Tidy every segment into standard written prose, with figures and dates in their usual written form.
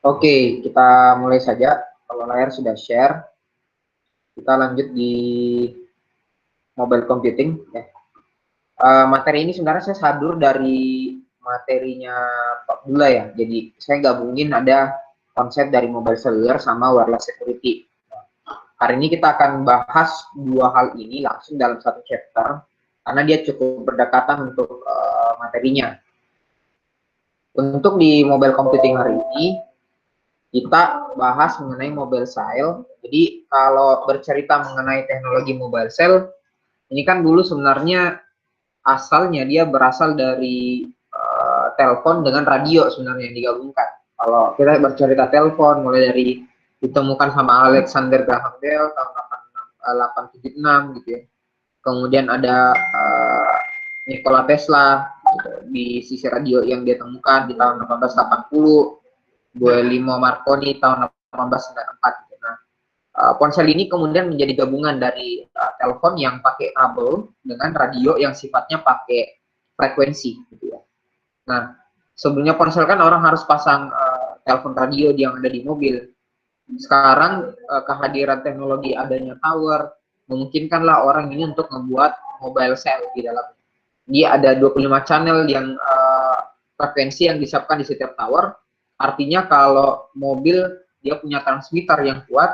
Oke, kita mulai saja. Kalau layar sudah share, kita lanjut di mobile computing. Ya. Materi ini sebenarnya saya sadur dari materinya Pak Bula ya. Jadi saya gabungin ada konsep dari mobile cellular sama wireless security. Hari ini kita akan bahas dua hal ini langsung dalam satu chapter karena dia cukup berdekatan untuk materinya. Untuk di mobile computing hari ini kita bahas mengenai mobile cell. Jadi kalau bercerita mengenai teknologi mobile cell, ini kan dulu sebenarnya asalnya dia berasal dari telepon dengan radio sebenarnya yang digabungkan. Kalau kita bercerita telepon mulai dari ditemukan sama Alexander Graham Bell tahun 876 gitu ya. Kemudian ada Nikola Tesla gitu, di sisi radio yang dia temukan di tahun 1880, Guglielmo Marconi tahun 1894. Nah, ponsel ini kemudian menjadi gabungan dari telepon yang pakai kabel dengan radio yang sifatnya pakai frekuensi gitu ya. Nah, sebelumnya ponsel kan orang harus pasang telepon radio yang ada di mobil. Sekarang kehadiran teknologi adanya tower memungkinkanlah orang ini untuk membuat mobile cell di dalamnya. Dia ada 25 channel yang frekuensi yang disiapkan di setiap tower. Artinya kalau mobil dia punya transmitter yang kuat,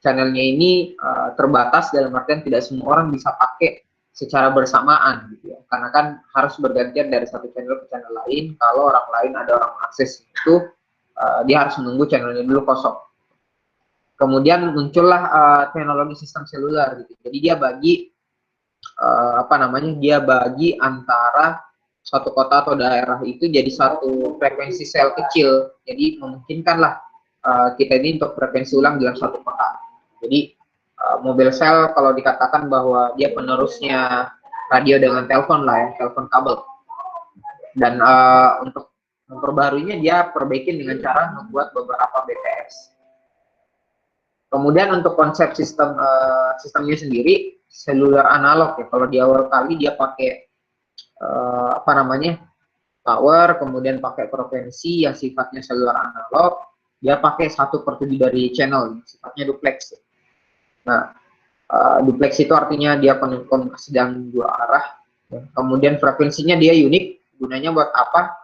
channelnya ini terbatas dalam artian tidak semua orang bisa pakai secara bersamaan gitu ya. Karena kan harus bergantian dari satu channel ke channel lain. Kalau orang lain ada orang akses itu, dia harus menunggu channelnya dulu kosong. Kemudian muncullah teknologi sistem seluler gitu. Jadi dia bagi dia bagi antara suatu kota atau daerah itu jadi satu frekuensi sel kecil. Jadi memungkinkanlah kita ini untuk frekuensi ulang dalam satu kota. Jadi mobil sel kalau dikatakan bahwa dia penerusnya radio dengan telepon lah ya, telepon kabel. Dan untuk memperbaruinya dia perbaikin dengan cara membuat beberapa BTS. Kemudian untuk konsep sistemnya sendiri seluler analog ya. Kalau di awal kali dia pakai power, kemudian pakai frekuensi yang sifatnya seluler analog, dia pakai 1/7 dari channel sifatnya duplex. Nah, duplex itu artinya dia komunikasi dalam dua arah. Kemudian frekuensinya dia unik, gunanya buat apa?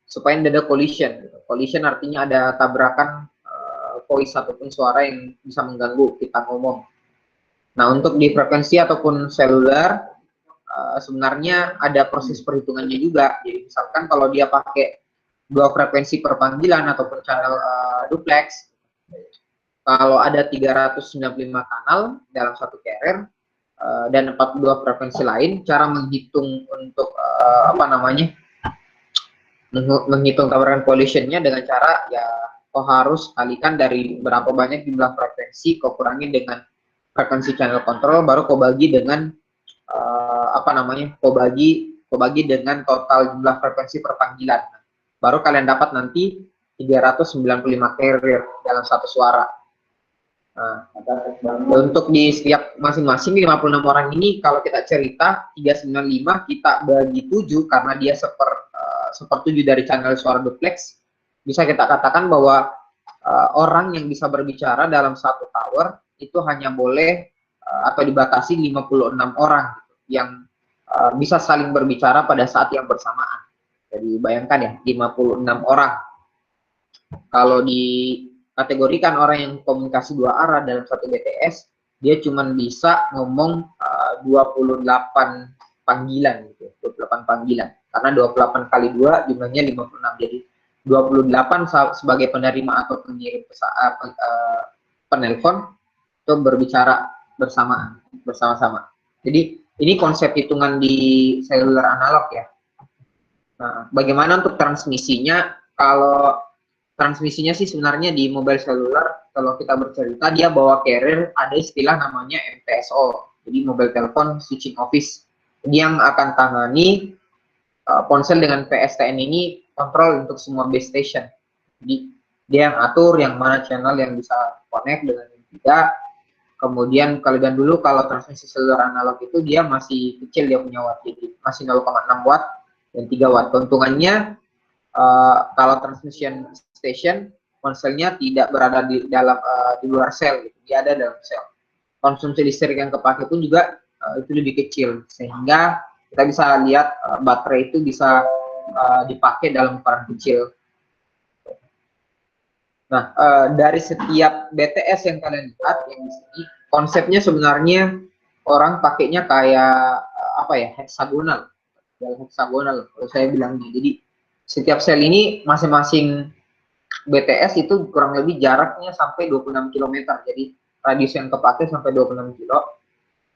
Supaya tidak ada collision. Collision artinya ada tabrakan voice ataupun suara yang bisa mengganggu kita ngomong. Nah, untuk di frekuensi ataupun seluler, sebenarnya ada proses perhitungannya juga. Jadi misalkan kalau dia pakai 2 frekuensi per panggilan ataupun channel duplex, kalau ada 395 kanal dalam satu carrier dan 42 frekuensi lain, cara menghitung untuk menghitung tabrakan collisionnya dengan cara ya harus kalikan dari berapa banyak jumlah frekuensi, kau kurangi dengan frekuensi channel control, baru kau bagi dengan kau bagi dengan total jumlah frekuensi per panggilan. Baru kalian dapat nanti 395 carrier dalam satu suara. Nah, untuk di setiap masing-masing 56 orang ini kalau kita cerita 395 kita bagi 7 karena dia sepertujuh dari channel suara duplex, bisa kita katakan bahwa orang yang bisa berbicara dalam satu tower itu hanya boleh atau dibatasi 56 orang gitu, yang bisa saling berbicara pada saat yang bersamaan. Jadi bayangkan ya, 56 orang. Kalau dikategorikan orang yang komunikasi dua arah dalam satu BTS, dia cuma bisa ngomong 28 panggilan gitu, 28 panggilan. Karena 28 kali 2 jumlahnya 56. Jadi 28 sebagai penerima atau pengirim penelpon itu berbicara bersama-sama. Jadi ini konsep hitungan di seluler analog ya. Nah, bagaimana untuk transmisinya? Kalau transmisinya sih sebenarnya di mobile seluler, kalau kita bercerita dia bawa carrier, ada istilah namanya MPSO, jadi mobile telepon switching office. Ini yang akan tangani ponsel dengan PSTN ini kontrol untuk semua base station. Jadi dia yang atur yang mana channel yang bisa connect dengan yang tidak. Kemudian kalian dulu kalau transmisi seluler analog itu dia masih kecil, dia punya watt, jadi masih 0,6 watt dan 3 watt. Keuntungannya Kalau transmission station, konselnya tidak berada di dalam di luar sel, gitu. Dia ada dalam sel. Konsumsi listrik yang kepake pun juga itu lebih kecil, sehingga kita bisa lihat baterai itu bisa dipakai dalam ukuran kecil. Nah, dari setiap BTS yang kalian lihat yang di sini, konsepnya sebenarnya orang pakainya kayak apa ya, heksagonal, kalau saya bilangnya. Jadi setiap sel ini masing-masing BTS itu kurang lebih jaraknya sampai 26 km. Jadi radius yang kepake sampai 26 kilo.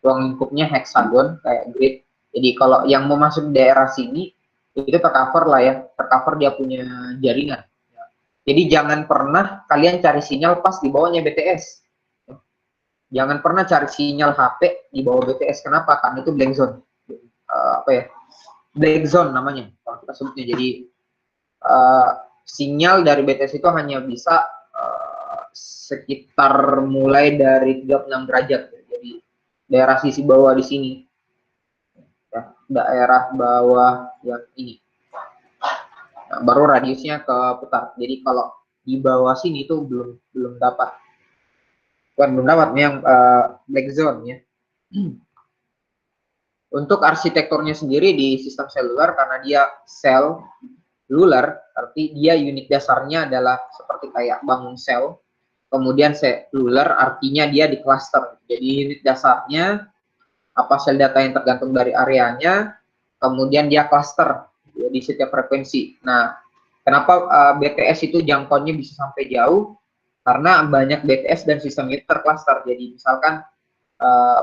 Ruang lingkupnya heksagon kayak grid. Jadi kalau yang mau masuk daerah sini itu tercover lah ya, tercover dia punya jaringan. Jadi jangan pernah kalian cari sinyal pas di bawahnya BTS. Jangan pernah cari sinyal HP di bawah BTS. Kenapa? Karena itu blank zone. Apa ya? Black zone namanya kalau kita sebutnya. Jadi sinyal dari BTS itu hanya bisa sekitar mulai dari 36 derajat. Jadi daerah sisi bawah di sini. Ya, daerah bawah yang ini. Nah, baru radiusnya keputar. Jadi kalau di bawah sini itu belum dapat. Bukan belum dapat yang black zone ya. Untuk arsitekturnya sendiri di sistem seluler, karena dia seluler, arti dia unit dasarnya adalah seperti kayak bangun sel. Kemudian seluler artinya dia di cluster. Jadi unit dasarnya apa sel data yang tergantung dari areanya, kemudian dia cluster ya, di setiap frekuensi. Nah, kenapa BTS itu jangkauannya bisa sampai jauh? Karena banyak BTS dan sistemnya tercluster. Jadi misalkan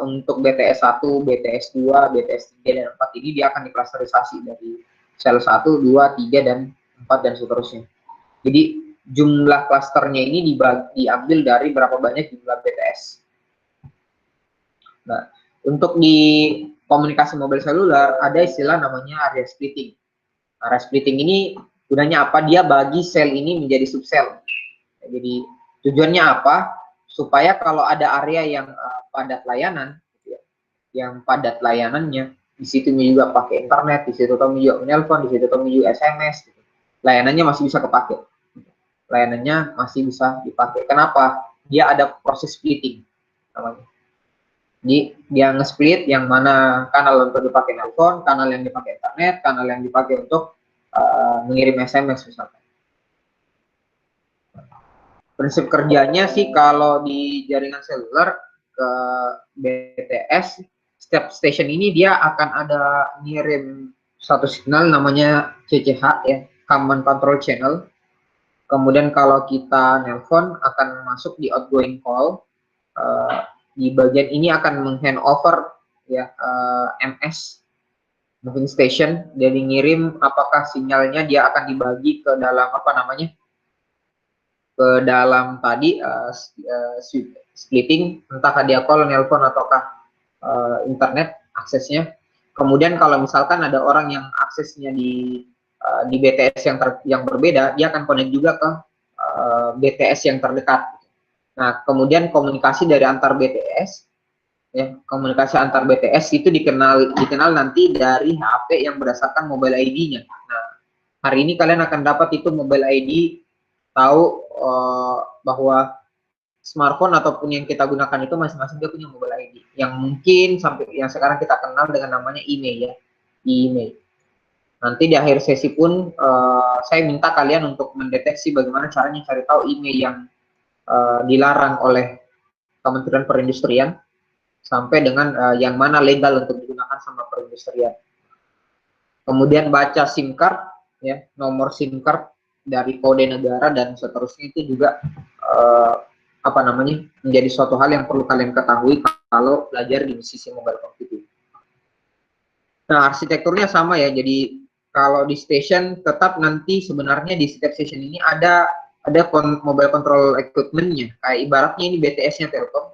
untuk BTS 1, BTS 2, BTS 3, dan 4 ini dia akan diklasterisasi dari sel 1, 2, 3, dan 4, dan seterusnya. Jadi jumlah klasternya ini diambil dari berapa banyak jumlah BTS. Nah, untuk di komunikasi mobile seluler ada istilah namanya area splitting. Area splitting ini gunanya apa? Dia bagi sel ini menjadi subsel. Jadi tujuannya apa? Supaya kalau ada area yang padat layanan, gitu ya, yang padat layanannya, di situ juga pakai internet, di situ kami juga menelpon, di situ kami juga SMS, gitu. Layanannya masih bisa kepake. Layanannya masih bisa dipakai. Kenapa? Dia ada proses splitting namanya. Jadi dia nge-split yang mana kanal untuk dipakai nelpon, kanal yang dipakai internet, kanal yang dipakai untuk mengirim SMS misalkan. Prinsip kerjanya sih kalau di jaringan seluler ke BTS, setiap station ini dia akan ada ngirim satu signal namanya CCH ya, Command Control Channel. Kemudian kalau kita nelpon akan masuk di outgoing call. Di bagian ini akan menghandover ya MS moving station, dari ngirim apakah sinyalnya dia akan dibagi ke dalam apa namanya, ke dalam tadi splitting, entah dia call, nelpon, ataukah internet aksesnya. Kemudian kalau misalkan ada orang yang aksesnya di BTS yang berbeda, dia akan connect juga ke BTS yang terdekat. Nah, kemudian komunikasi dari antar BTS, ya, komunikasi antar BTS itu dikenal nanti dari HP yang berdasarkan mobile ID-nya. Nah, hari ini kalian akan dapat itu mobile ID, tahu bahwa smartphone ataupun yang kita gunakan itu masing-masing dia punya mobile ID yang mungkin sampai yang sekarang kita kenal dengan namanya email ya, email. Nanti di akhir sesi pun saya minta kalian untuk mendeteksi bagaimana caranya cari tahu email yang dilarang oleh Kementerian Perindustrian sampai dengan yang mana legal untuk digunakan sama perindustrian. Kemudian baca SIM card ya, nomor SIM card dari kode negara dan seterusnya itu juga apa namanya, menjadi suatu hal yang perlu kalian ketahui kalau belajar di sisi mobile computing. Nah, arsitekturnya sama ya. Jadi kalau di station tetap nanti sebenarnya di setiap station ini ada mobile control equipment-nya. Kayak ibaratnya ini BTS-nya Telkom.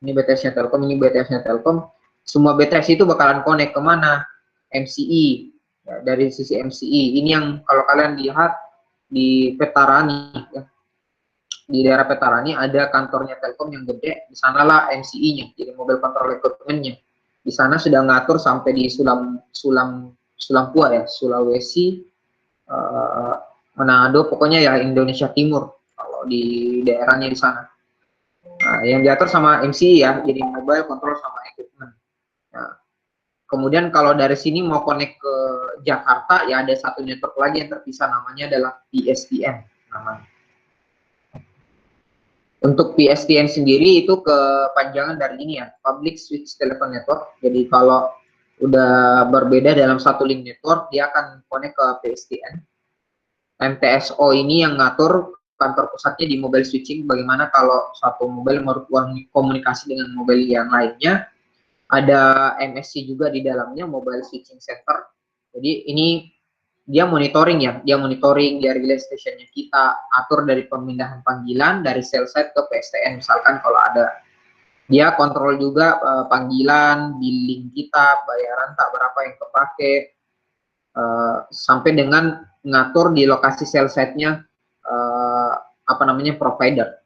Ini BTS-nya Telkom, ini BTS-nya Telkom. Semua BTS itu bakalan connect kemana? MCI. Ya, dari sisi MCI. Ini yang kalau kalian lihat di Petarani ya. Di daerah Petarani ada kantornya Telkom yang gede, di sanalah MCI-nya, jadi mobile control equipment-nya. Di sana sudah ngatur sampai di Sulampua ya, Sulawesi, Manado, pokoknya ya Indonesia Timur kalau di daerahnya di sana. Nah, yang diatur sama MCI ya, jadi mobile control sama equipment. Nah, kemudian kalau dari sini mau connect ke Jakarta ya ada satu network lagi yang terpisah, namanya adalah PSTN namanya. Untuk PSTN sendiri itu kepanjangan dari ini ya, Public Switch Telephone Network. Jadi kalau udah berbeda dalam satu link network, dia akan connect ke PSTN. MTSO ini yang ngatur kantor pusatnya di mobile switching. Bagaimana kalau satu mobile melakukan komunikasi dengan mobile yang lainnya, ada MSC juga di dalamnya, Mobile Switching Center. Jadi ini dia monitoring ya, dia monitoring dari relay stationnya kita, atur dari pemindahan panggilan dari cell site ke PSTN misalkan kalau ada. Dia kontrol juga panggilan, billing kita, bayaran tak berapa yang kepake, sampai dengan ngatur di lokasi cell site-nya apa namanya provider.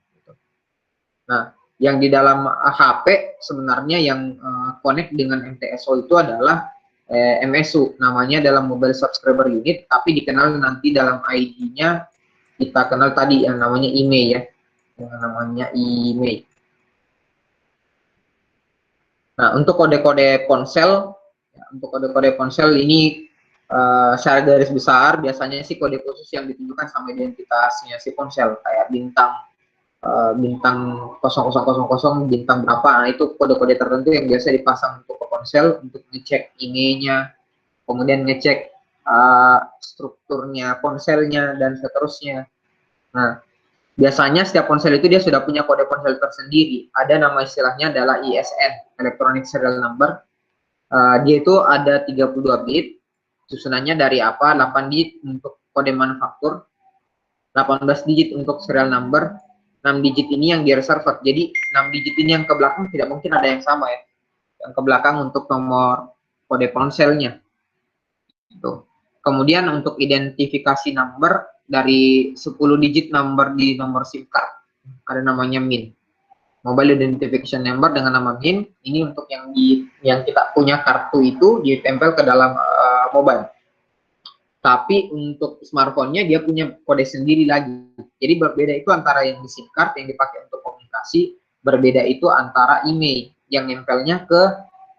Nah, yang di dalam HP sebenarnya yang connect dengan MTSO itu adalah MSU, namanya dalam Mobile Subscriber Unit, tapi dikenal nanti dalam ID-nya kita kenal tadi yang namanya IMEI ya, yang namanya IMEI. Nah, untuk kode-kode ponsel, ya, untuk kode-kode ponsel ini secara garis besar biasanya sih kode khusus yang ditunjukkan sama identitasnya si ponsel, kayak bintang 0000 bintang berapa. Nah, itu kode-kode tertentu yang biasa dipasang untuk ke ponsel untuk ngecek IMEI-nya, kemudian ngecek strukturnya ponselnya dan seterusnya. Nah, biasanya setiap ponsel itu dia sudah punya kode ponsel tersendiri. Ada nama istilahnya adalah ISN, Electronic Serial Number. Dia itu ada 32 bit, susunannya dari apa? 8 digit untuk kode manufaktur, 18 digit untuk serial number, 6 digit ini yang di reserve. Jadi 6 digit ini yang ke belakang tidak mungkin ada yang sama ya. Yang ke belakang untuk nomor kode ponselnya. Tuh. Kemudian untuk identifikasi number dari 10 digit number di nomor SIM card, ada namanya MIN. Mobile Identification Number dengan nama MIN. Ini untuk yang kita punya kartu itu ditempel ke dalam mobile. Tapi untuk smartphone-nya dia punya kode sendiri lagi. Jadi berbeda itu antara yang di SIM card yang dipakai untuk komunikasi, berbeda itu antara IMEI yang nempelnya ke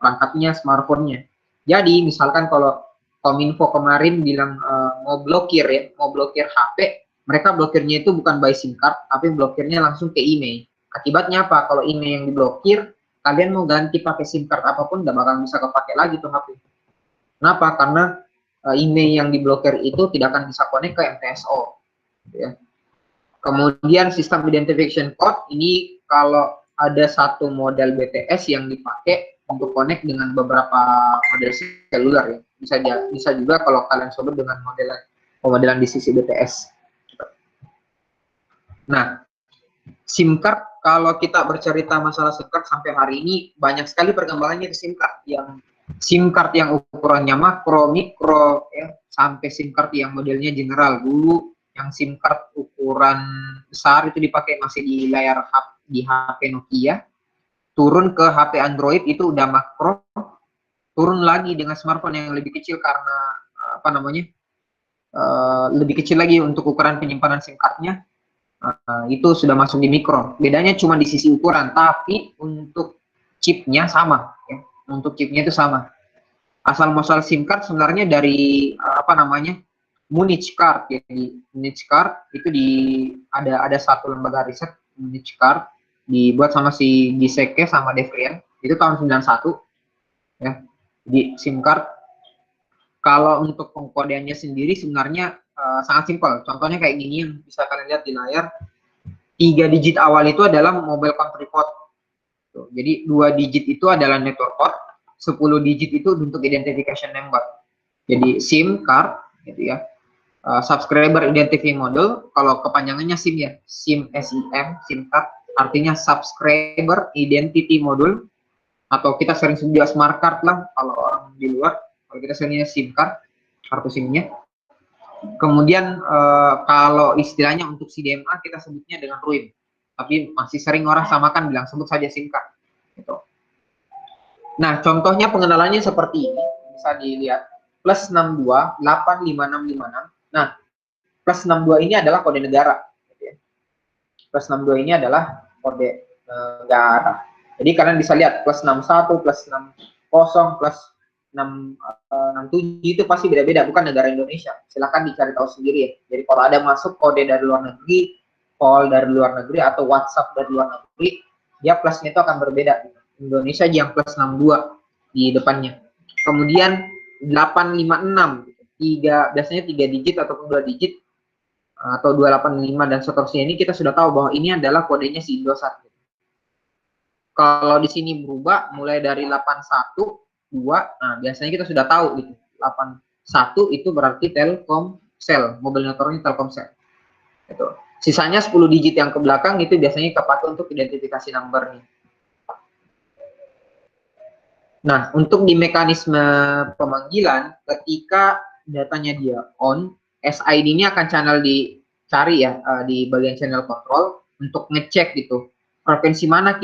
perangkatnya smartphone-nya. Jadi misalkan kalau Kominfo kemarin bilang mau blokir ya, mau blokir HP, mereka blokirnya itu bukan by SIM card, tapi blokirnya langsung ke IMEI. Akibatnya apa? Kalau IMEI yang diblokir, kalian mau ganti pakai SIM card apapun, nggak bakal bisa kepake lagi tuh HP. Kenapa? Karena IMEI yang diblokir itu tidak akan bisa connect ke MTSO. Ya. Kemudian sistem identification code ini kalau ada satu model BTS yang dipakai untuk connect dengan beberapa model seluler ya. Bisa juga kalau kalian sebut dengan modelan di sisi BTS. Nah, SIM card kalau kita bercerita masalah SIM card sampai hari ini banyak sekali perkembangannya di SIM card yang ukurannya makro, mikro, ya, sampai SIM card yang modelnya general. Dulu yang SIM card ukuran besar itu dipakai masih di layar di HP Nokia, turun ke HP Android itu udah makro, turun lagi dengan smartphone yang lebih kecil karena apa namanya lebih kecil lagi untuk ukuran penyimpanan SIM cardnya. Itu sudah masuk di mikro. Bedanya cuma di sisi ukuran, tapi untuk chipnya sama. Ya. Untuk chipnya itu sama. Asal muasal SIM card sebenarnya dari apa namanya Munich Card. Jadi Munich Card itu ada satu lembaga riset Munich Card dibuat sama si Giseke sama Devrian itu tahun 91 ya. Di SIM card kalau untuk pengkodeannya sendiri sebenarnya sangat simpel. Contohnya kayak gini yang bisa kalian lihat di layar. 3 digit awal itu adalah mobile country code. Tuh, jadi 2 digit itu adalah network code, 10 digit itu untuk identification number. Jadi SIM card gitu ya. Subscriber Identity Module, kalau kepanjangannya SIM ya, SIM SIM card, artinya Subscriber Identity Module, atau kita sering sebut smart card lah kalau orang di luar, kalau kita seringnya SIM card, kartu SIM-nya. Kemudian kalau istilahnya untuk CDMA kita sebutnya dengan RUIM, tapi masih sering orang samakan bilang sebut saja SIM card. Gitu. Nah, contohnya pengenalannya seperti ini, bisa dilihat plus 62 85656. Nah, plus 62 ini adalah kode negara. Plus 62 ini adalah kode negara. Jadi kalian bisa lihat plus 61, plus 60, plus 67 itu pasti beda-beda, bukan negara Indonesia. Silahkan dicari tahu sendiri ya. Jadi kalau ada masuk kode dari luar negeri, call dari luar negeri, atau WhatsApp dari luar negeri, dia plusnya itu akan berbeda. Indonesia yang plus 62 di depannya. Kemudian 856, biasanya 3 digit ataupun 2 digit, atau 285 dan seterusnya. Ini kita sudah tahu bahwa ini adalah kodenya si Indosat. Kalau di sini berubah mulai dari 812, nah biasanya kita sudah tahu gitu. 81 itu berarti Telkomsel, mobile networknya Telkomsel. Itu. Sisanya 10 digit yang ke belakang itu biasanya kepakai untuk identifikasi numbernya. Nah, untuk di mekanisme pemanggilan, ketika datanya dia on, SID ini akan channel dicari ya di bagian channel control untuk ngecek gitu. Frekuensi mana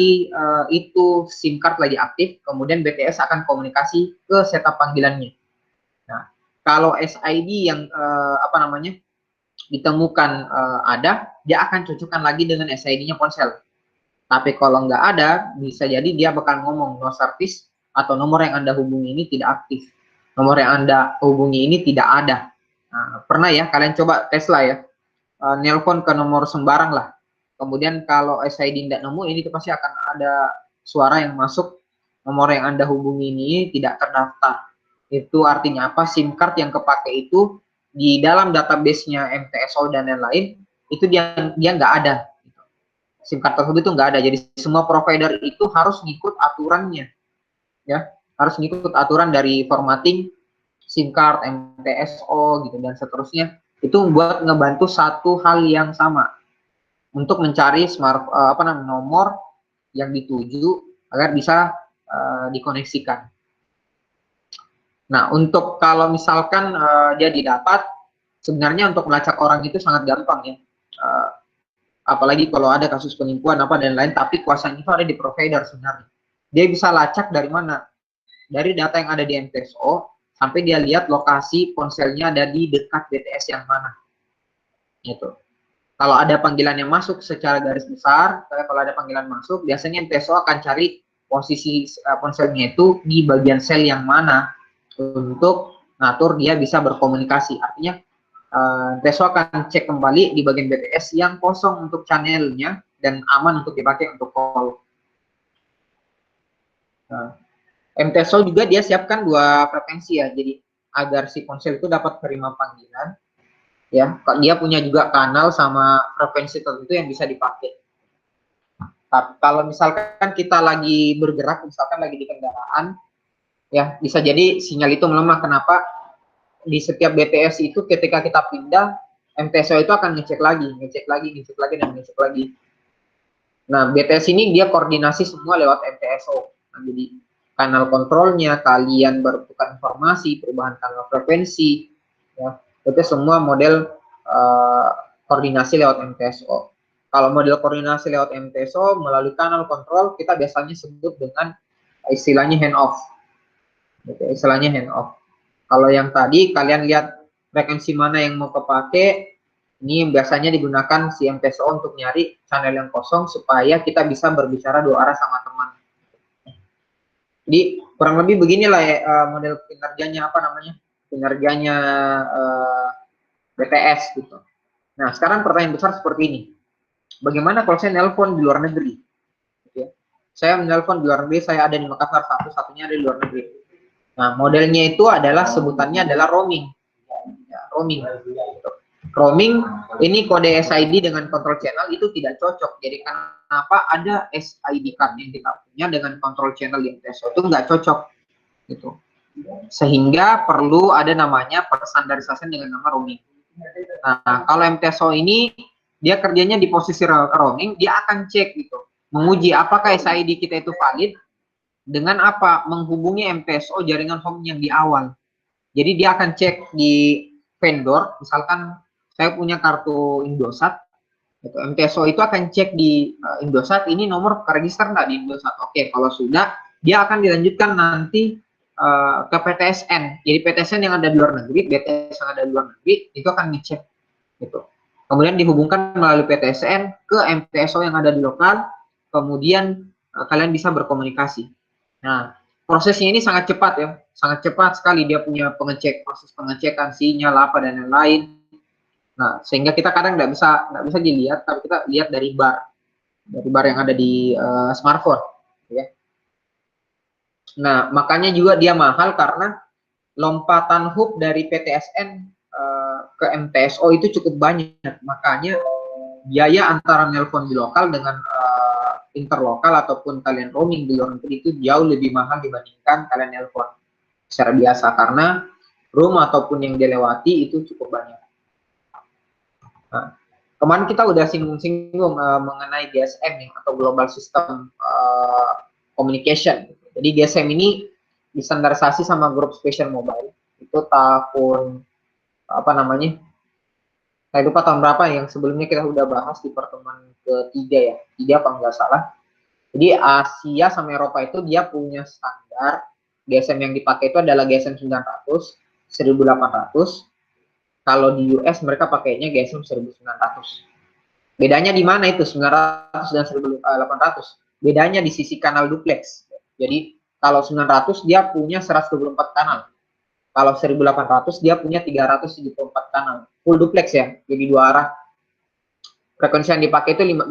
itu SIM card lagi aktif, kemudian BTS akan komunikasi ke setup panggilannya. Nah, kalau SID yang ditemukan ada, dia akan cocokkan lagi dengan SID-nya ponsel. Tapi kalau nggak ada, bisa jadi dia bakal ngomong no service atau nomor yang Anda hubungi ini tidak aktif. Nomor yang Anda hubungi ini tidak ada. Nah, pernah ya kalian coba tes lah ya, nelpon ke nomor sembarang lah. Kemudian kalau SID tidak nemu, ini pasti akan ada suara yang masuk, nomor yang Anda hubungi ini tidak terdaftar. Itu artinya apa? SIM card yang kepake itu di dalam database-nya MTSO dan lain-lain, itu dia nggak ada. SIM card tersebut itu nggak ada. Jadi semua provider itu harus ngikut aturannya. Ya, harus ngikut aturan dari formatting SIM card, MTSO gitu dan seterusnya. Itu buat ngebantu satu hal yang sama untuk mencari nomor yang dituju agar bisa dikoneksikan. Nah, untuk kalau misalkan dia didapat, sebenarnya untuk melacak orang itu sangat gampang ya. Apalagi kalau ada kasus penipuan dan lain, tapi kuasanya itu ada di provider sebenarnya. Dia bisa lacak dari mana? Dari data yang ada di MTSO, sampai dia lihat lokasi ponselnya ada di dekat BTS yang mana. Gitu. Kalau ada panggilan yang masuk secara garis besar, kalau ada panggilan masuk, biasanya MTSO akan cari posisi ponselnya itu di bagian sel yang mana untuk ngatur dia bisa berkomunikasi. Artinya MTSO akan cek kembali di bagian BTS yang kosong untuk channelnya dan aman untuk dipakai untuk call. Nah, MTSO juga dia siapkan 2 frekuensi ya, jadi agar si ponsel itu dapat terima panggilan, ya, dia punya juga kanal sama frekuensi tertentu yang bisa dipakai. Tapi kalau misalkan kita lagi bergerak, misalkan lagi di kendaraan, ya bisa jadi sinyal itu melemah. Kenapa? Di setiap BTS itu ketika kita pindah, MTSO itu akan ngecek lagi, dan ngecek lagi. Nah, BTS ini dia koordinasi semua lewat MTSO. Nah, jadi kanal kontrolnya, kalian bertukar informasi, perubahan kanal frekuensi, ya, itu semua model koordinasi lewat MTSO. Kalau model koordinasi lewat MTSO melalui kanal kontrol, kita biasanya sebut dengan istilahnya handoff. Istilahnya handoff. Kalau yang tadi kalian lihat frekuensi mana yang mau kepake, ini biasanya digunakan si MTSO untuk nyari channel yang kosong supaya kita bisa berbicara 2 arah sama teman. Jadi kurang lebih beginilah ya model kinerjanya kinerjanya BTS gitu. Nah, sekarang pertanyaan besar seperti ini. Bagaimana kalau saya nelpon di luar negeri? Gitu ya. Saya menelpon di luar negeri, saya ada di Makassar, satunya ada di luar negeri. Nah, modelnya itu adalah sebutannya adalah roaming. Ya, roaming. Roaming ini kode SID dengan control channel itu tidak cocok. Jadi kenapa ada SID card yang kita punya dengan control channel di MTSO itu nggak cocok gitu. Sehingga perlu ada namanya perstandarisasi dengan nama roaming. Nah, kalau MTSO ini dia kerjanya di posisi roaming, dia akan cek gitu, menguji apakah SID kita itu valid dengan apa? Menghubungi MTSO jaringan home yang di awal. Jadi dia akan cek di vendor, misalkan saya punya kartu Indosat, gitu. MTSO itu akan cek di Indosat, ini nomor register nggak di Indosat. Oke, kalau sudah, dia akan dilanjutkan nanti ke PTSN. Jadi PTSN yang ada di luar negeri, BTS yang ada di luar negeri, itu akan ngecek gitu. Kemudian dihubungkan melalui PTSN ke MTSO yang ada di lokal, kemudian kalian bisa berkomunikasi. Nah, prosesnya ini sangat cepat ya, sangat cepat sekali. Dia punya proses pengecekan sinyal apa dan lain-lain. Nah, sehingga kita kadang nggak bisa dilihat, tapi kita lihat dari bar yang ada di smartphone, ya. Nah, makanya juga dia mahal karena lompatan hub dari PTSN ke MTSO itu cukup banyak. Makanya biaya antara nelpon di lokal dengan interlokal ataupun kalian roaming di luar negeri itu jauh lebih mahal dibandingkan kalian nelpon secara biasa, karena room ataupun yang dilewati itu cukup banyak. Nah, kemarin kita udah singgung-singgung mengenai GSM nih, atau Global System Communication. Jadi GSM ini distandarisasi sama Grup Spatial Mobile itu tahun apa namanya? Saya lupa tahun berapa, yang sebelumnya kita udah bahas di pertemuan ketiga ya, 3 apa nggak salah. Jadi Asia sama Eropa itu dia punya standar GSM yang dipakai itu adalah GSM 900, 1800. Kalau di US mereka pakainya GSM 1900. Bedanya di mana itu 900 dan 1800? Bedanya di sisi kanal duplex. Jadi kalau 900 dia punya 124 kanal. Kalau 1800 dia punya 374 kanal. Full duplex ya. Jadi dua arah. Frekuensi yang dipakai itu 25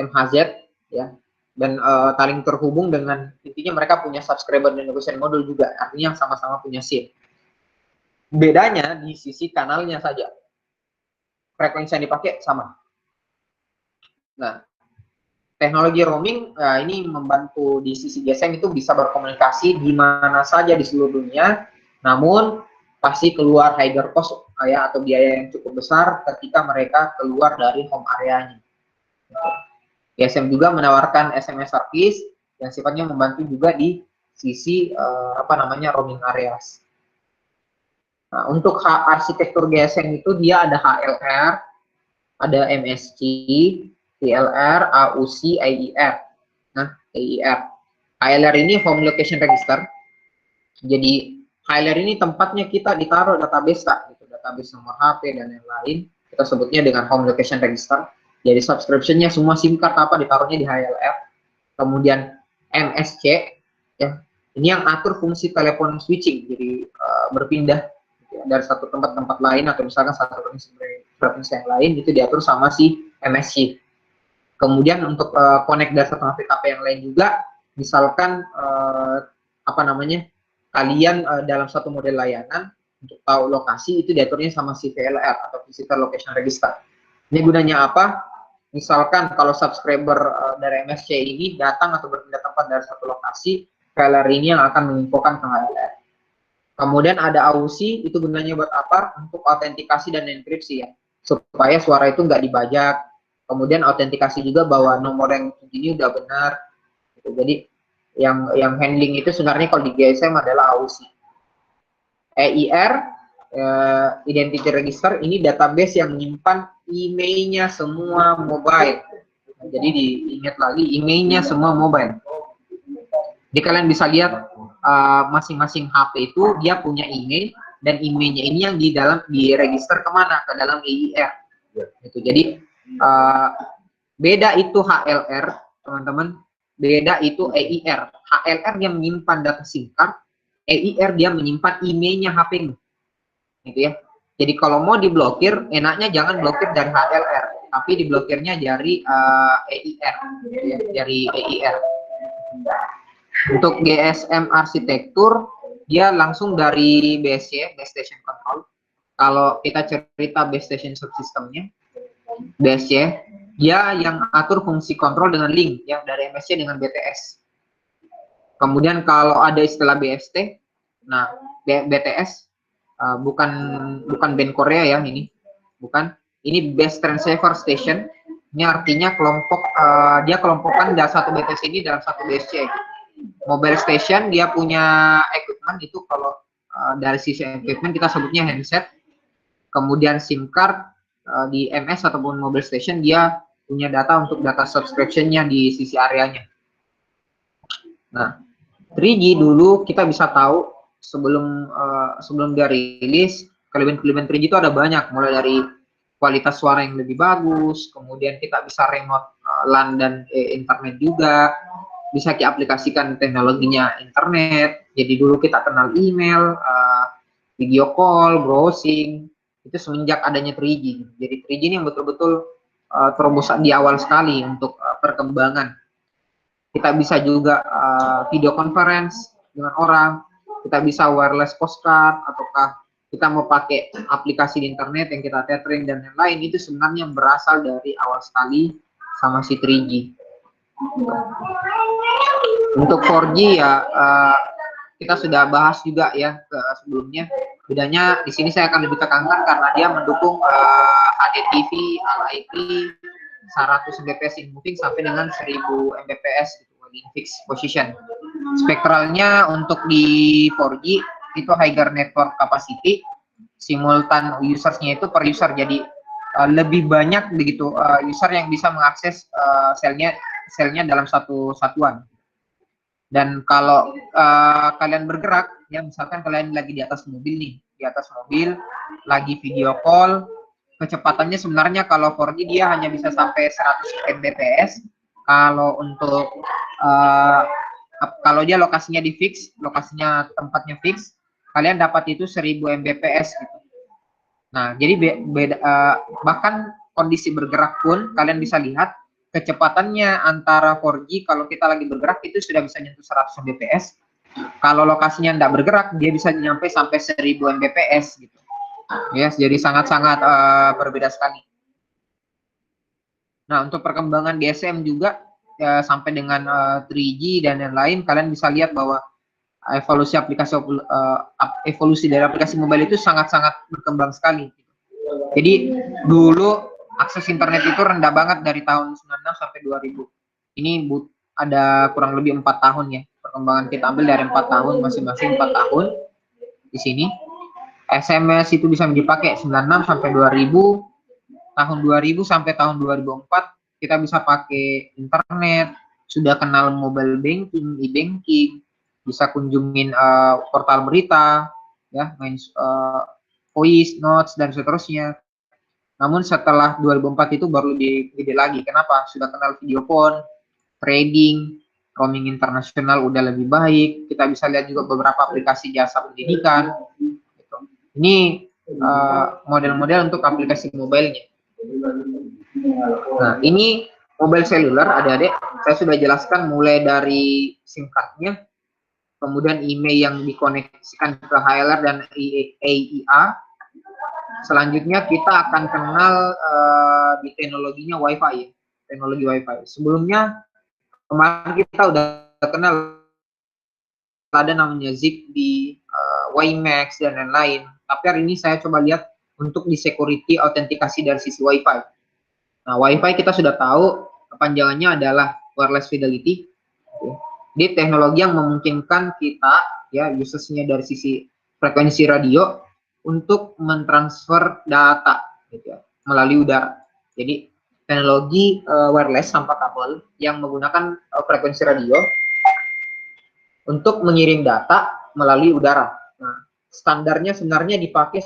MHz ya. Dan saling terhubung dengan, intinya mereka punya subscriber dan negotiation modul juga. Artinya sama-sama punya SIM. Bedanya di sisi kanalnya saja. Frekuensi yang dipakai sama. Nah, teknologi roaming ini membantu di sisi GSM itu bisa berkomunikasi di mana saja di seluruh dunia, namun pasti keluar higher cost ya, atau biaya yang cukup besar ketika mereka keluar dari home areanya. GSM juga menawarkan SMS service yang sifatnya membantu juga di sisi roaming areas. Nah, untuk arsitektur GSM itu dia ada HLR, ada MSC, TLR, AUC, AIR. Nah, AIR. HLR ini Home Location Register. Jadi HLR ini tempatnya kita ditaruh database gitu, database nomor HP dan lain-lain. Kita sebutnya dengan Home Location Register. Jadi subscription-nya semua SIM card apa ditaruhnya di HLR. Kemudian MSC, ya, ini yang atur fungsi telepon switching. Jadi berpindah dari satu tempat lain, atau misalkan satu provinsi yang lain itu diatur sama si MSC. Kemudian untuk connect dari satu HP ke HP yang lain juga, misalkan kalian dalam satu model layanan untuk tahu lokasi itu diaturnya sama si VLR atau Visitor Location Register. Ini gunanya apa? Misalkan kalau subscriber dari MSC ini datang atau berpindah tempat dari satu lokasi, VLR ini yang akan menginfokan ke HLR. Kemudian ada AUC, itu gunanya buat apa? Untuk autentikasi dan enkripsi ya, supaya suara itu nggak dibajak. Kemudian autentikasi juga bahwa nomor yang ini udah benar. Jadi yang handling itu sebenarnya kalau di GSM adalah AUC. EIR, Identity Register, ini database yang menyimpan emailnya semua mobile. Jadi diingat lagi, emailnya semua mobile. Jadi kalian bisa lihat masing-masing HP itu dia punya email, dan emailnya ini yang di register kemana, ke dalam EIR. Gitu. Jadi beda itu HLR, teman-teman. Beda itu EIR. HLR dia menyimpan data SIM card, EIR dia menyimpan emailnya HP-mu. Gitu ya. Jadi kalau mau diblokir, enaknya jangan blokir dari HLR, tapi diblokirnya dari EIR, gitu ya, dari EIR. Untuk GSM arsitektur, dia langsung dari BSC, Base Station Control. Kalau kita cerita Base Station Subsystemnya, BSC, dia yang atur fungsi kontrol dengan link, ya, dari MSC dengan BTS. Kemudian kalau ada istilah BST, nah BTS bukan band Korea ya, ini bukan, ini Base Transceiver Station. Ini artinya dia kelompokkan dari satu BTS ini dalam satu BSC. Mobile station dia punya equipment, itu kalau dari sisi equipment kita sebutnya handset. Kemudian SIM card di MS ataupun mobile station dia punya data untuk data subscription-nya di sisi areanya. Nah, 3G dulu kita bisa tahu sebelum dia rilis, kelebihan 3G itu ada banyak, mulai dari kualitas suara yang lebih bagus, kemudian kita bisa remote LAN dan internet juga, bisa diaplikasikan teknologinya internet. Jadi dulu kita kenal email, video call, browsing, itu semenjak adanya 3G. Jadi 3G ini yang betul-betul terobosan di awal sekali untuk perkembangan. Kita bisa juga video conference dengan orang, kita bisa wireless postcard, ataukah kita mau pakai aplikasi di internet yang kita tethering dan lain-lain, itu sebenarnya berasal dari awal sekali sama si 3G. Untuk 4G ya kita sudah bahas juga ya sebelumnya. Bedanya di sini saya akan lebih tekankan karena dia mendukung HDTV, LIP 100 Mbps in moving sampai dengan 1000 Mbps gitu, in fixed position. Spektralnya untuk di 4G itu higher network capacity, simultan usersnya itu per user, jadi lebih banyak begitu user yang bisa mengakses selnya dalam satu satuan. Dan kalau kalian bergerak, ya misalkan kalian lagi di atas mobil nih, di atas mobil lagi video call, kecepatannya sebenarnya kalau 4G dia hanya bisa sampai 100 Mbps. Kalau untuk kalau dia lokasinya di fix, lokasinya tempatnya fix, kalian dapat itu 1000 Mbps gitu. Nah, jadi bahkan kondisi bergerak pun kalian bisa lihat kecepatannya antara 4G kalau kita lagi bergerak itu sudah bisa nyentuh 100 Mbps. Kalau lokasinya tidak bergerak, dia bisa nyampe sampai 1000 Mbps gitu. Yes, jadi sangat-sangat berbeda sekali. Nah, untuk perkembangan GSM juga sampai dengan 3G dan lain-lain, kalian bisa lihat bahwa evolusi dari aplikasi mobile itu sangat-sangat berkembang sekali. Jadi dulu akses internet itu rendah banget dari tahun 96 sampai 2000. Ini ada kurang lebih 4 tahun ya. Perkembangan kita ambil dari 4 tahun, masing-masing 4 tahun di sini. SMS itu bisa dipakai 96 sampai 2000, tahun 2000 sampai tahun 2004 kita bisa pakai internet, sudah kenal mobile banking, e-banking, bisa kunjungin portal berita, ya, main voice notes dan seterusnya. Namun setelah 2004 itu baru lebih gede lagi. Kenapa? Sudah kenal video phone, trading, roaming internasional udah lebih baik. Kita bisa lihat juga beberapa aplikasi jasa pendidikan. Ini model-model untuk aplikasi mobile-nya. Nah, ini mobile seluler, adik-adik. Saya sudah jelaskan mulai dari SIM card-nya, kemudian email yang dikoneksikan ke HLR dan AIA. Selanjutnya kita akan kenal di teknologinya Wi-Fi, ya. Teknologi Wi-Fi. Sebelumnya kemarin kita udah kenal ada namanya Zigbee, WiMAX dan lain-lain. Tapi hari ini saya coba lihat untuk di security autentikasi dari sisi Wi-Fi. Nah, Wi-Fi kita sudah tahu kepanjangannya adalah wireless fidelity. Di teknologi yang memungkinkan kita, ya, usersnya dari sisi frekuensi radio untuk mentransfer data, gitu ya, melalui udara. Jadi teknologi wireless tanpa kabel yang menggunakan frekuensi radio untuk mengirim data melalui udara. Nah, standarnya sebenarnya dipakai